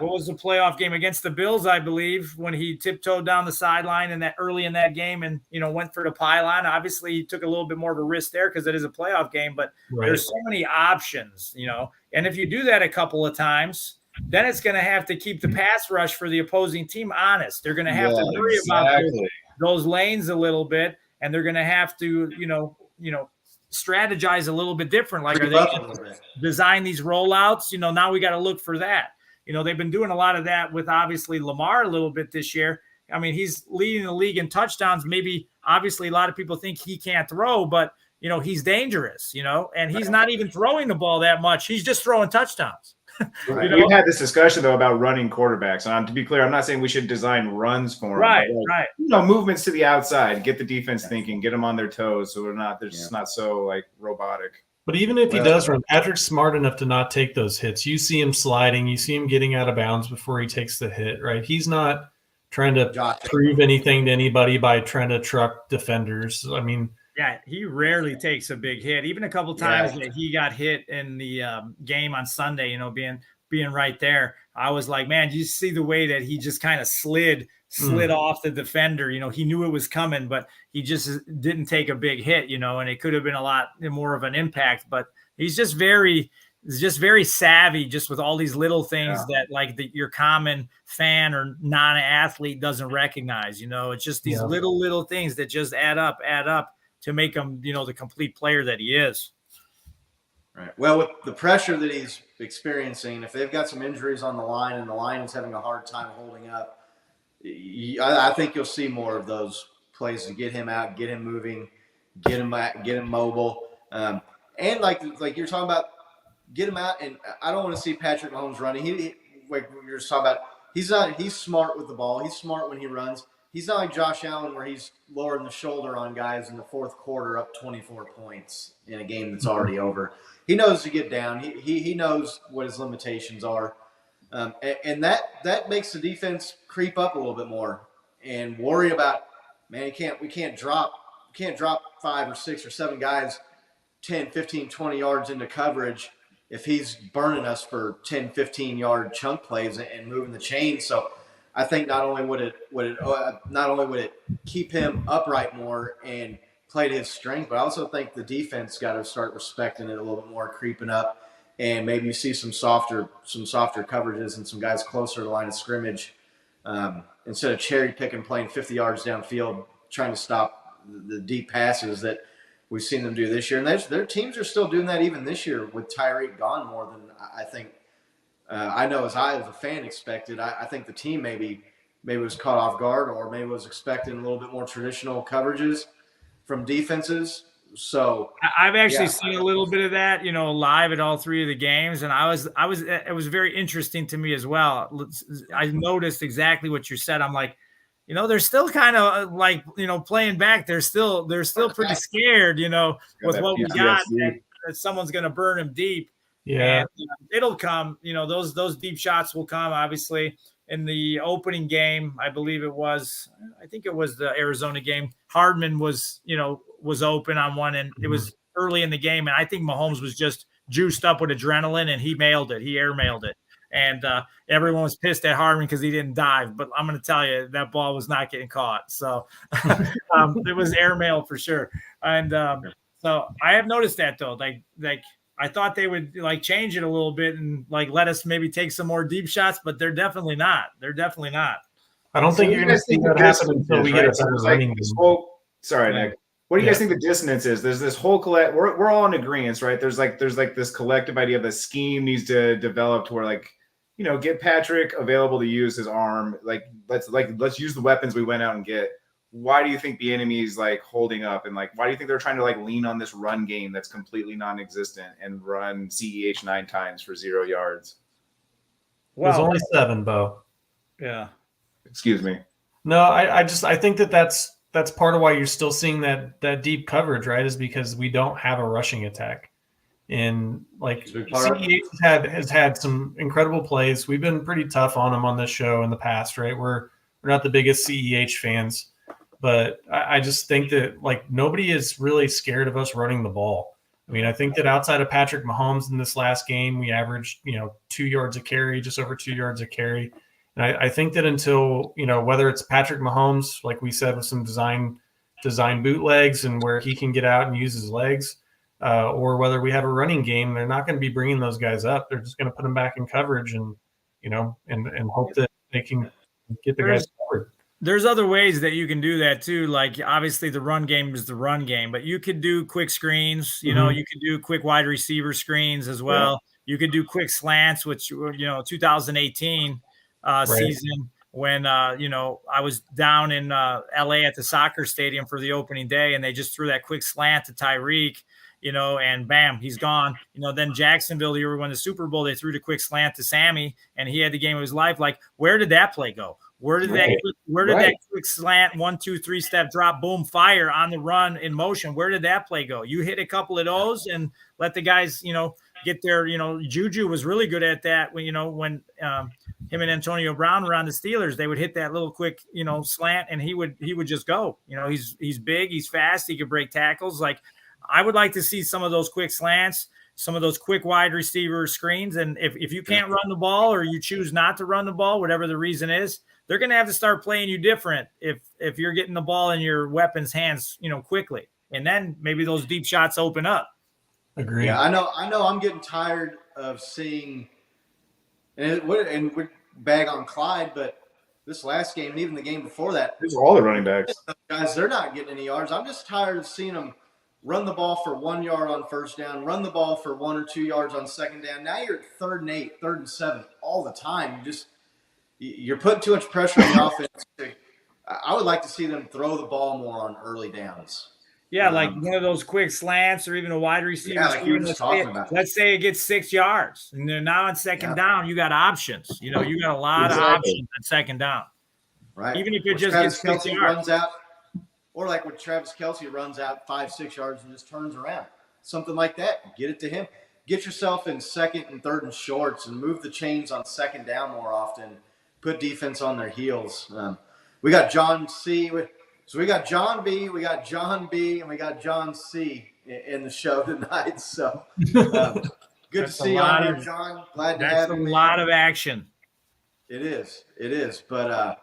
was the playoff game against the Bills, I believe, when he tiptoed down the sideline in that early in that game and, went for the pylon. Obviously, he took a little bit more of a risk there because it is a playoff game, but there's so many options, And if you do that a couple of times, then it's going to have to keep the pass rush for the opposing team honest. They're going to have to worry about those lanes a little bit. And they're going to have to, strategize a little bit different. Like, are they going to design these rollouts? Now we got to look for that. They've been doing a lot of that with obviously Lamar a little bit this year. I mean, he's leading the league in touchdowns. Maybe obviously a lot of people think he can't throw, but he's dangerous, and he's not even throwing the ball that much. He's just throwing touchdowns. Right. We've had this discussion though about running quarterbacks. And to be clear, I'm not saying we should design runs for them. Right. Movements to the outside, get the defense thinking, get them on their toes, so they're just not so like robotic. But even if he does run, Patrick's smart enough to not take those hits. You see him sliding, you see him getting out of bounds before he takes the hit. Right? He's not trying to prove anything to anybody by trying to truck defenders. I mean. Yeah, he rarely takes a big hit. Even a couple times that he got hit in the game on Sunday, being right there, I was like, man, you see the way that he just kind of slid off the defender. He knew it was coming, but he just didn't take a big hit, and it could have been a lot more of an impact. But he's just very savvy, just with all these little things that like your common fan or non-athlete doesn't recognize. It's just these little things that just add up to make him, the complete player that he is. Right. Well, with the pressure that he's experiencing, if they've got some injuries on the line and the line is having a hard time holding up, I think you'll see more of those plays to get him out, get him moving, get him back, get him mobile. And like you're talking about, get him out. And I don't want to see Patrick Mahomes running. He like you're just talking about, he's smart with the ball. He's smart when he runs. He's not like Josh Allen where he's lowering the shoulder on guys in the fourth quarter up 24 points in a game that's already over. He knows to get down. He knows what his limitations are. And that makes the defense creep up a little bit more and worry about, man, we can't drop 5 or 6 or 7 guys 10, 15, 20 yards into coverage if he's burning us for 10, 15-yard chunk plays and moving the chain. So I think not only would it keep him upright more and play to his strength, but I also think the defense got to start respecting it a little bit more, creeping up, and maybe you see some softer coverages and some guys closer to the line of scrimmage instead of cherry picking, playing 50 yards downfield, trying to stop the deep passes that we've seen them do this year. And their teams are still doing that even this year with Tyreek gone more than I think. I know as I, as a fan, expected. I think the team maybe was caught off guard or maybe was expecting a little bit more traditional coverages from defenses. So I've actually seen a little bit of that, live at all 3 of the games. And it was very interesting to me as well. I noticed exactly what you said. I'm like, they're still kind of like, playing back. They're still pretty scared, with what we got that someone's going to burn them deep. Yeah, and it'll come. Those deep shots will come. Obviously, in the opening game, I think it was the Arizona game. Hardman was open on one, and it was early in the game, and I think Mahomes was just juiced up with adrenaline, and he mailed it. He air-mailed it, and everyone was pissed at Hardman because he didn't dive. But I'm going to tell you, that ball was not getting caught. So it was air-mail for sure. And so I have noticed that though, like. I thought they would change it a little bit and let us maybe take some more deep shots, but they're definitely not. I don't think you're going to see that happen until we get a better running game. Sorry, Nick. What do you guys think the dissonance is? There's this whole we're all in agreement, right? There's this collective idea the scheme needs to develop to where get Patrick available to use his arm. Let's use the weapons we went out and get. Why do you think the enemy is holding up, and why do you think they're trying to lean on this run game that's completely non-existent and run CEH 9 times for 0 yards? Well, there's only 7, Bo. Yeah. Excuse me. No, I think that's that's part of why you're still seeing that deep coverage, right? Is because we don't have a rushing attack. And like CEH has had some incredible plays. We've been pretty tough on him on this show in the past, right? We're not the biggest CEH fans, but I just think that like nobody is really scared of us running the ball. I mean, I think that outside of Patrick Mahomes in this last game, we averaged 2 yards a carry, just over 2 yards a carry. And I think that until whether it's Patrick Mahomes, like we said, with some design bootlegs and where he can get out and use his legs. Or whether we have a running game, they're not going to be bringing those guys up. They're just going to put them back in coverage and hope that they can get the guys covered. There's other ways that you can do that too. Like obviously the run game is the run game, but you could do quick screens. You could do quick wide receiver screens as well. Yeah. You could do quick slants, which 2018 season when I was down in LA at the soccer stadium for the opening day, and they just threw that quick slant to Tyreek. And bam, he's gone. Then Jacksonville, you won the Super Bowl. They threw the quick slant to Sammy, and he had the game of his life. Like, where did that play go? Where did that quick slant, 1, 2, 3 step drop, boom, fire on the run in motion? Where did that play go? You hit a couple of those and let the guys, get there. Juju was really good at that when him and Antonio Brown were on the Steelers. They would hit that little quick, slant, and he would just go. He's big, he's fast, he could break tackles. Like, I would like to see some of those quick slants, some of those quick wide receiver screens. And if you can't run the ball or you choose not to run the ball, whatever the reason is, they're going to have to start playing you different if you're getting the ball in your weapons' hands, quickly. And then maybe those deep shots open up. Agree. Yeah, I know I'm getting tired of seeing and we bag on Clyde, but this last game and even the game before that, these are all the running backs. Guys, they're not getting any yards. I'm just tired of seeing them run the ball for 1 yard on first down, run the ball for 1 or 2 yards on second down. Now you're at 3rd and 8, 3rd and 7 all the time. You're putting too much pressure on the offense. I would like to see them throw the ball more on early downs. Yeah, like one of those quick slants or even a wide receiver. Yeah, like you were just talking about. Let's say it gets 6 yards, and then now on second down, you got options. You got a lot of options on second down. Right. Even if it just gets 6 yards. Runs out. Or like when Travis Kelce runs out 5-6 yards and just turns around. Something like that. Get it to him. Get yourself in 2nd and 3rd and shorts and move the chains on second down more often. Put defense on their heels. We got John C. So we got John B., we got John B., and we got John C. in the show tonight. So good to see you on here, John. Glad to have you. That's a lot of action. It is. But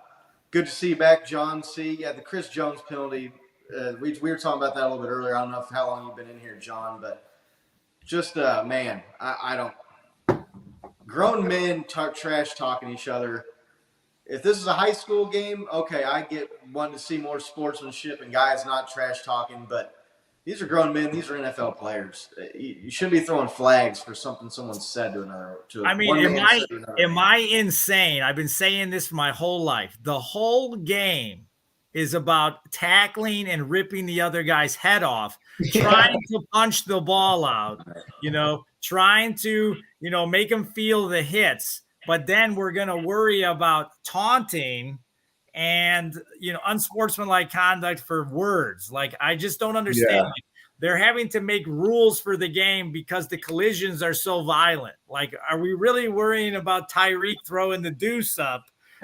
good to see you back, John C. Yeah, the Chris Jones penalty. We were talking about that a little bit earlier. I don't know how long you've been in here, John, but just man, I don't. Grown men trash talking each other. If this is a high school game, okay, I get wanting to see more sportsmanship and guys not trash talking, but these are grown men. These are NFL players. You shouldn't be throwing flags for something someone said to another. Am I insane? I've been saying this for my whole life. The whole game is about tackling and ripping the other guy's head off, trying to punch the ball out, trying to, make him feel the hits. But then we're going to worry about taunting and, unsportsmanlike conduct for words. Like, I just don't understand. Yeah. Like, they're having to make rules for the game because the collisions are so violent. Like, are we really worrying about Tyreek throwing the deuce up,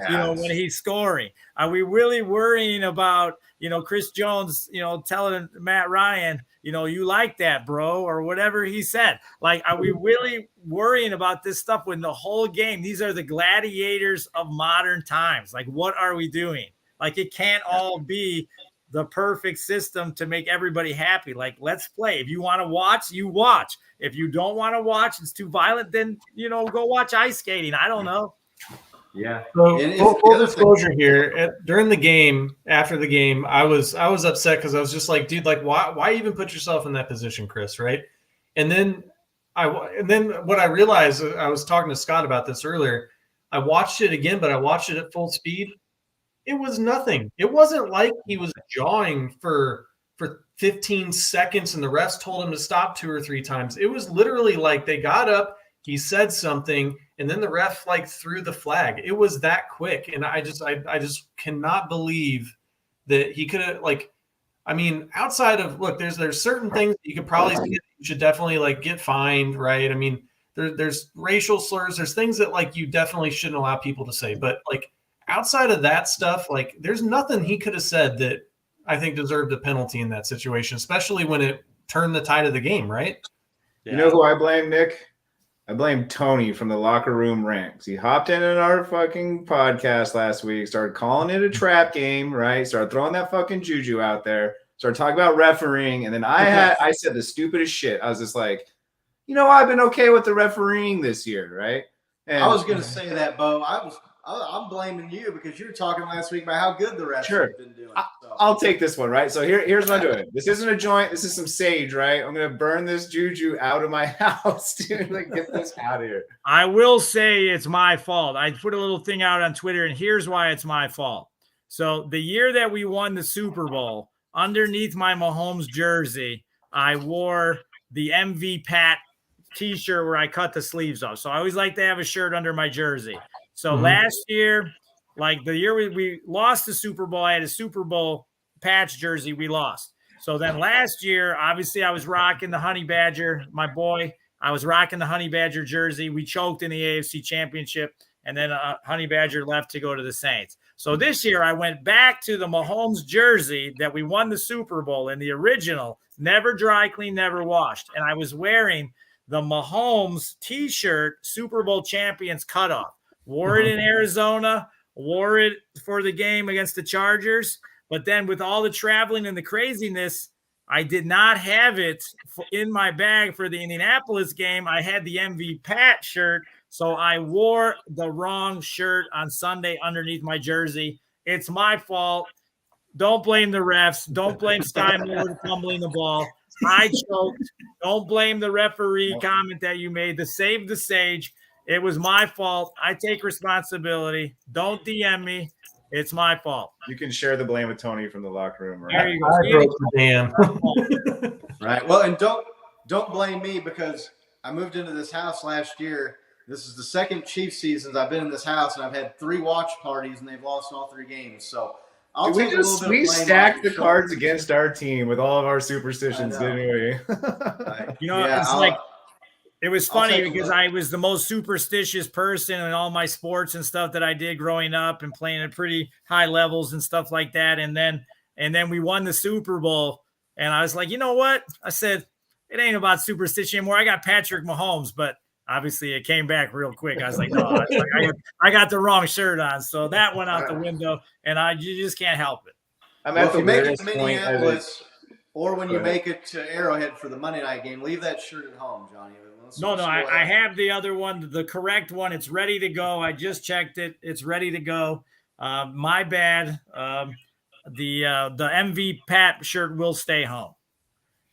when he's scoring? Are we really worrying about, Chris Jones, telling Matt Ryan, you like that, bro, or whatever he said? Like, are we really worrying about this stuff when the whole game, these are the gladiators of modern times? Like, what are we doing? Like, it can't all be the perfect system to make everybody happy. Like, let's play. If you want to watch, you watch. If you don't want to watch, it's too violent, then, go watch ice skating. I don't know. Yeah. So full disclosure here, during the game, after the game, I was upset because I was just like, dude, like, why even put yourself in that position, Chris, right? And then what I realized, I was talking to Scott about this earlier. I watched it again, but I watched it at full speed. It was nothing. It wasn't like he was jawing for 15 seconds and the refs told him to stop 2 or 3 times. It was literally like they got up, he said something, and then the ref threw the flag. It was that quick. And I just cannot believe that he could have I mean, outside of look, there's certain things that you could probably see that you should definitely get fined, right? I mean, there's racial slurs, there's things that you definitely shouldn't allow people to say, but outside of that stuff, there's nothing he could have said that I think deserved a penalty in that situation, especially when it turned the tide of the game, right? Yeah. You know who I blame, Nick? I blame Tony from the Locker Room Ranks. He hopped in our fucking podcast last week, started calling it a trap game, right? Started throwing that fucking juju out there, started talking about refereeing, and then I said the stupidest shit. I was just like, I've been okay with the refereeing this year, right? And I was going to say that, Bo. I'm blaming you because you were talking last week about how good the refs have been doing. So. I'll take this one, right? So here's what I'm doing. This isn't a joint. This is some sage, right? I'm going to burn this juju out of my house, dude. Get this out of here. I will say it's my fault. I put a little thing out on Twitter, and here's why it's my fault. So the year that we won the Super Bowl, underneath my Mahomes jersey, I wore the MV Pat T-shirt where I cut the sleeves off. So I always like to have a shirt under my jersey. So last year, the year we lost the Super Bowl, I had a Super Bowl patch jersey. We lost. So then last year, obviously, I was rocking the Honey Badger, my boy. I was rocking the Honey Badger jersey. We choked in the AFC Championship, and then Honey Badger left to go to the Saints. So this year, I went back to the Mahomes jersey that we won the Super Bowl in the original, never dry clean, never washed. And I was wearing the Mahomes T-shirt, Super Bowl champions cutoff. Wore it in Arizona, wore it for the game against the Chargers. But then with all the traveling and the craziness, I did not have it in my bag for the Indianapolis game. I had the MV Pat shirt, so I wore the wrong shirt on Sunday underneath my jersey. It's my fault. Don't blame the refs. Don't blame Sky Moore fumbling the ball. I choked. Don't blame the referee comment that you made. The save the sage. It was my fault. I take responsibility. Don't DM me. It's my fault. You can share the blame with Tony from the Locker Room, right? There you go. I broke the dam. Right. Well, and don't blame me because I moved into this house last year. This is the second Chiefs seasons I've been in this house, and I've had 3 watch parties, and they've lost all 3 games. So I'll take a little bit of blame. We stacked the cards against our team with all of our superstitions, didn't we? Right. It was funny because I was the most superstitious person in all my sports and stuff that I did growing up and playing at pretty high levels and stuff like that. And then we won the Super Bowl, and I was like, you know what? I said, it ain't about superstition anymore. I got Patrick Mahomes, but obviously it came back real quick. I was like, no, I got the wrong shirt on. So that went out the window, and you just can't help it. If you make it to Minneapolis or when you make it to Arrowhead for the Monday night game, leave that shirt at home, Johnny. No, I have the other one, the correct one. It's ready to go. I just checked it. It's ready to go. My bad. The MV Pat shirt will stay home.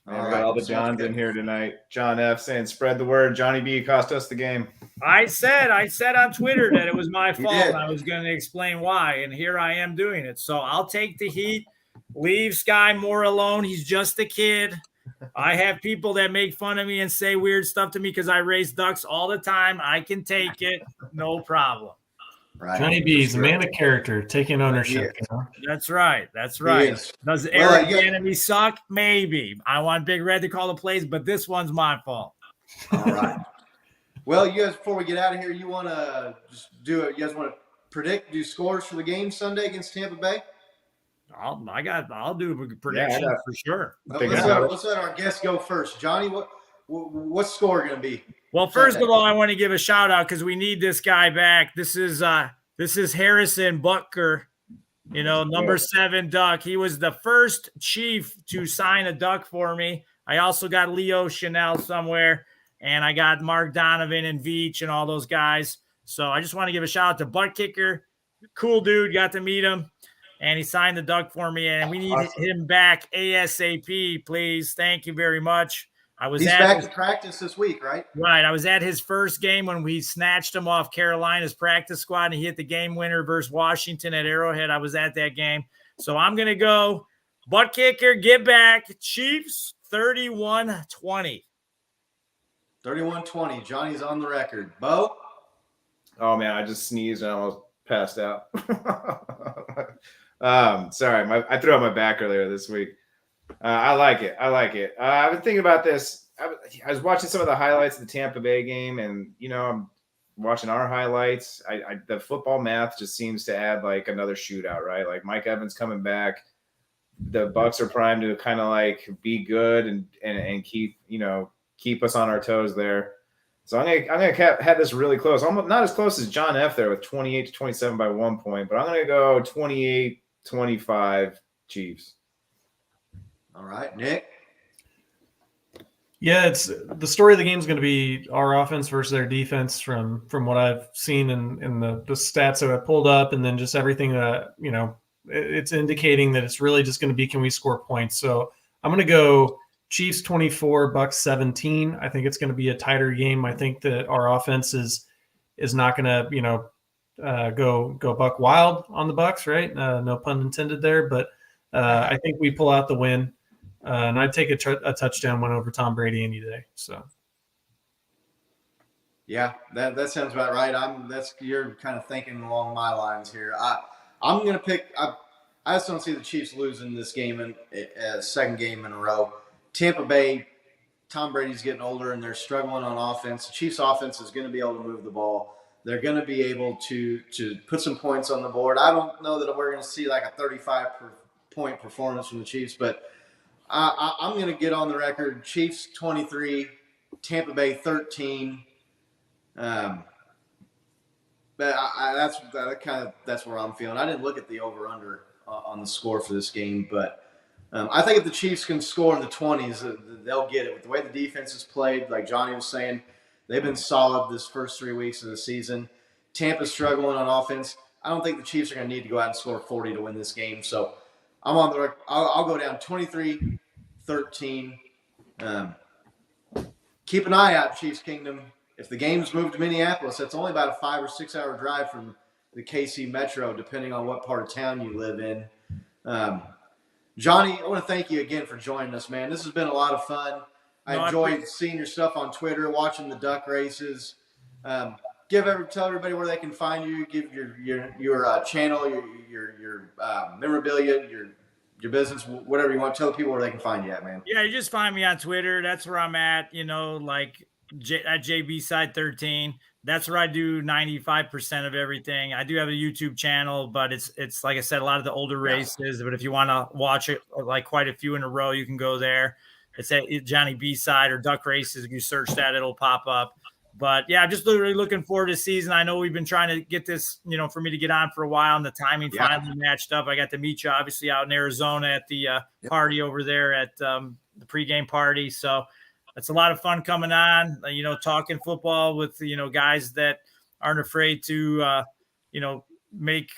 All right, all the Johns in here tonight. John F saying, spread the word. Johnny B cost us the game. I said on Twitter that it was my fault. And I was going to explain why, and here I am doing it. So I'll take the heat. Leave Sky Moore alone. He's just a kid. I have people that make fun of me and say weird stuff to me because I raise ducks all the time. I can take it. No problem. Right. Johnny B is a man of character, taking ownership. That's right. That's right. Does Eric Bieniemy suck? Maybe. I want Big Red to call the plays, but this one's my fault. All right. Well, you guys, before we get out of here, you want to just do it? You guys want to do scores for the game Sunday against Tampa Bay? I'll do a prediction for sure. Let's let our guests go first. Johnny, what's score going to be? Well, first of all, I want to give a shout out because we need this guy back. This is Harrison Butker, number 7 Duck. He was the first Chief to sign a Duck for me. I also got Leo Chanel somewhere, and I got Mark Donovan and Veach and all those guys. So I just want to give a shout out to Butt Kicker. Cool dude, got to meet him. And he signed the Duck for me, and we need him back ASAP, please. Thank you very much. He's back to practice this week, right? Right. I was at his first game when we snatched him off Carolina's practice squad, and he hit the game winner versus Washington at Arrowhead. I was at that game. So I'm going to go Butt Kicker, get back. Chiefs, 31-20. 31-20. Johnny's on the record. Bo? Oh, man, I just sneezed and I almost passed out. Sorry, I threw out my back earlier this week. I like it. I've been thinking about this. I was watching some of the highlights of the Tampa Bay game, and I'm watching our highlights. The football math just seems to add like another shootout, right? Like Mike Evans coming back, the Bucs are primed to kind of like be good and keep us on our toes there. So I'm gonna have this really close. Almost not as close as John F. there with 28-27 by 1 point, but I'm gonna go 28-25 Chiefs. All right, Nick. Yeah, it's the story of the game is going to be our offense versus their defense from what I've seen in the stats that I pulled up, and then just everything that it's indicating that it's really just going to be, can we score points? So I'm going to go Chiefs 24, Bucs 17. I think it's going to be a tighter game. I think that our offense is not going to go buck wild on the Bucs, right? No pun intended there, but I think we pull out the win. And I'd take a touchdown win over Tom Brady any day. So, yeah, that sounds about right. You're kind of thinking along my lines here. I'm gonna pick. I just don't see the Chiefs losing this game in second game in a row. Tampa Bay, Tom Brady's getting older and they're struggling on offense. The Chiefs' offense is going to be able to move the ball. They're going to be able to put some points on the board. I don't know that we're going to see like a 35-point performance from the Chiefs, but I'm going to get on the record. Chiefs 23, Tampa Bay 13. But that's where I'm feeling. I didn't look at the over/under on the score for this game, but I think if the Chiefs can score in the 20s, they'll get it. With the way the defense has played, like Johnny was saying, they've been solid this first 3 weeks of the season. Tampa's struggling on offense. I don't think the Chiefs are going to need to go out and score 40 to win this game. So I'm on the record. I'll go down 23-13. Keep an eye out, Chiefs Kingdom. If the game's moved to Minneapolis, that's only about a 5 or 6 hour drive from the KC Metro, depending on what part of town you live in. Johnny, I want to thank you again for joining us, man. This has been a lot of fun. I enjoyed seeing your stuff on Twitter, watching the duck races. Tell everybody where they can find you. Give your channel, your memorabilia, your business, whatever you want. Tell the people where they can find you at, man. Yeah, you just find me on Twitter. That's where I'm at. At JB Side 13. That's where I do 95% of everything. I do have a YouTube channel, but it's like I said, a lot of the older races. But if you want to watch it, like quite a few in a row, you can go there. It's at Johnny B Side or Duck Races. If you search that, it'll pop up. But yeah, I'm just literally looking forward to the season. I know we've been trying to get this, for me to get on for a while, and the timing finally matched up. I got to meet you obviously out in Arizona at the party over there at the pregame party. So it's a lot of fun coming on, talking football with, guys that aren't afraid to, make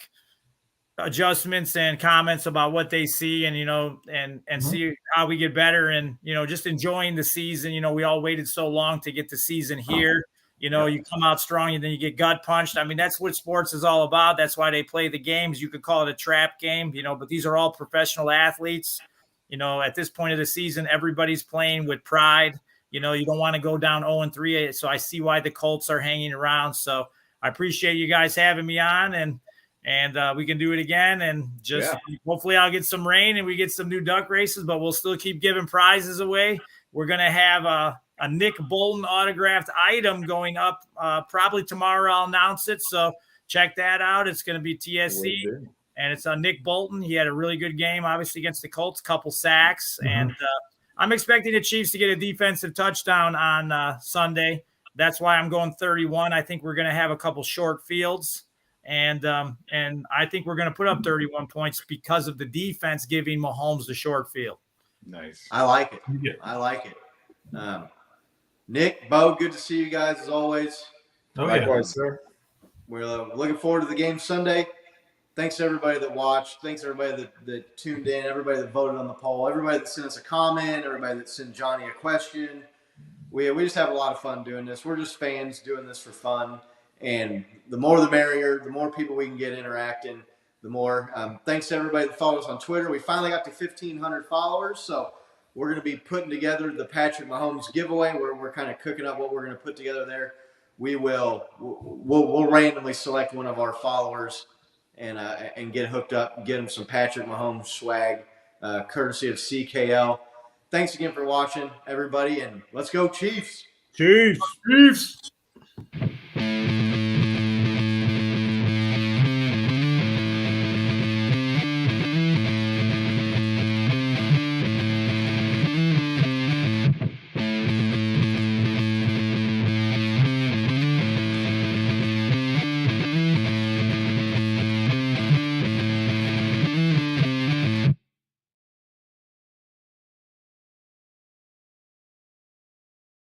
adjustments and comments about what they see and see how we get better and, just enjoying the season. We all waited so long to get the season here. You come out strong and then you get gut punched. I mean, that's what sports is all about. That's why they play the games. You could call it a trap game, but these are all professional athletes. At this point of the season, everybody's playing with pride. You don't want to go down 0-3. So I see why the Colts are hanging around. So I appreciate you guys having me on, and we can do it again. And hopefully I'll get some rain and we get some new duck races, but we'll still keep giving prizes away. We're going to have a Nick Bolton autographed item going up probably tomorrow. I'll announce it. So check that out. It's going to be TSC. And it's Nick Bolton. He had a really good game, obviously, against the Colts, couple sacks. And I'm expecting the Chiefs to get a defensive touchdown on Sunday. That's why I'm going 31. I think we're going to have a couple short fields. And I think we're going to put up 31 points because of the defense giving Mahomes the short field. Nice. I like it. Yeah. I like it. Nick, Bo, good to see you guys as always. Likewise, sir. We're looking forward to the game Sunday. Thanks to everybody that watched. Thanks to everybody that tuned in, everybody that voted on the poll, everybody that sent us a comment, everybody that sent Johnny a question. We just have a lot of fun doing this. We're just fans doing this for fun. And the more the merrier, the more people we can get interacting, the more. Thanks to everybody that followed us on Twitter. We finally got to 1,500 followers, so we're going to be putting together the Patrick Mahomes giveaway. We're kind of cooking up what we're going to put together there. We'll randomly select one of our followers and get hooked up, get him some Patrick Mahomes swag, courtesy of CKL. Thanks again for watching, everybody, and let's go Chiefs. Chiefs. Chiefs.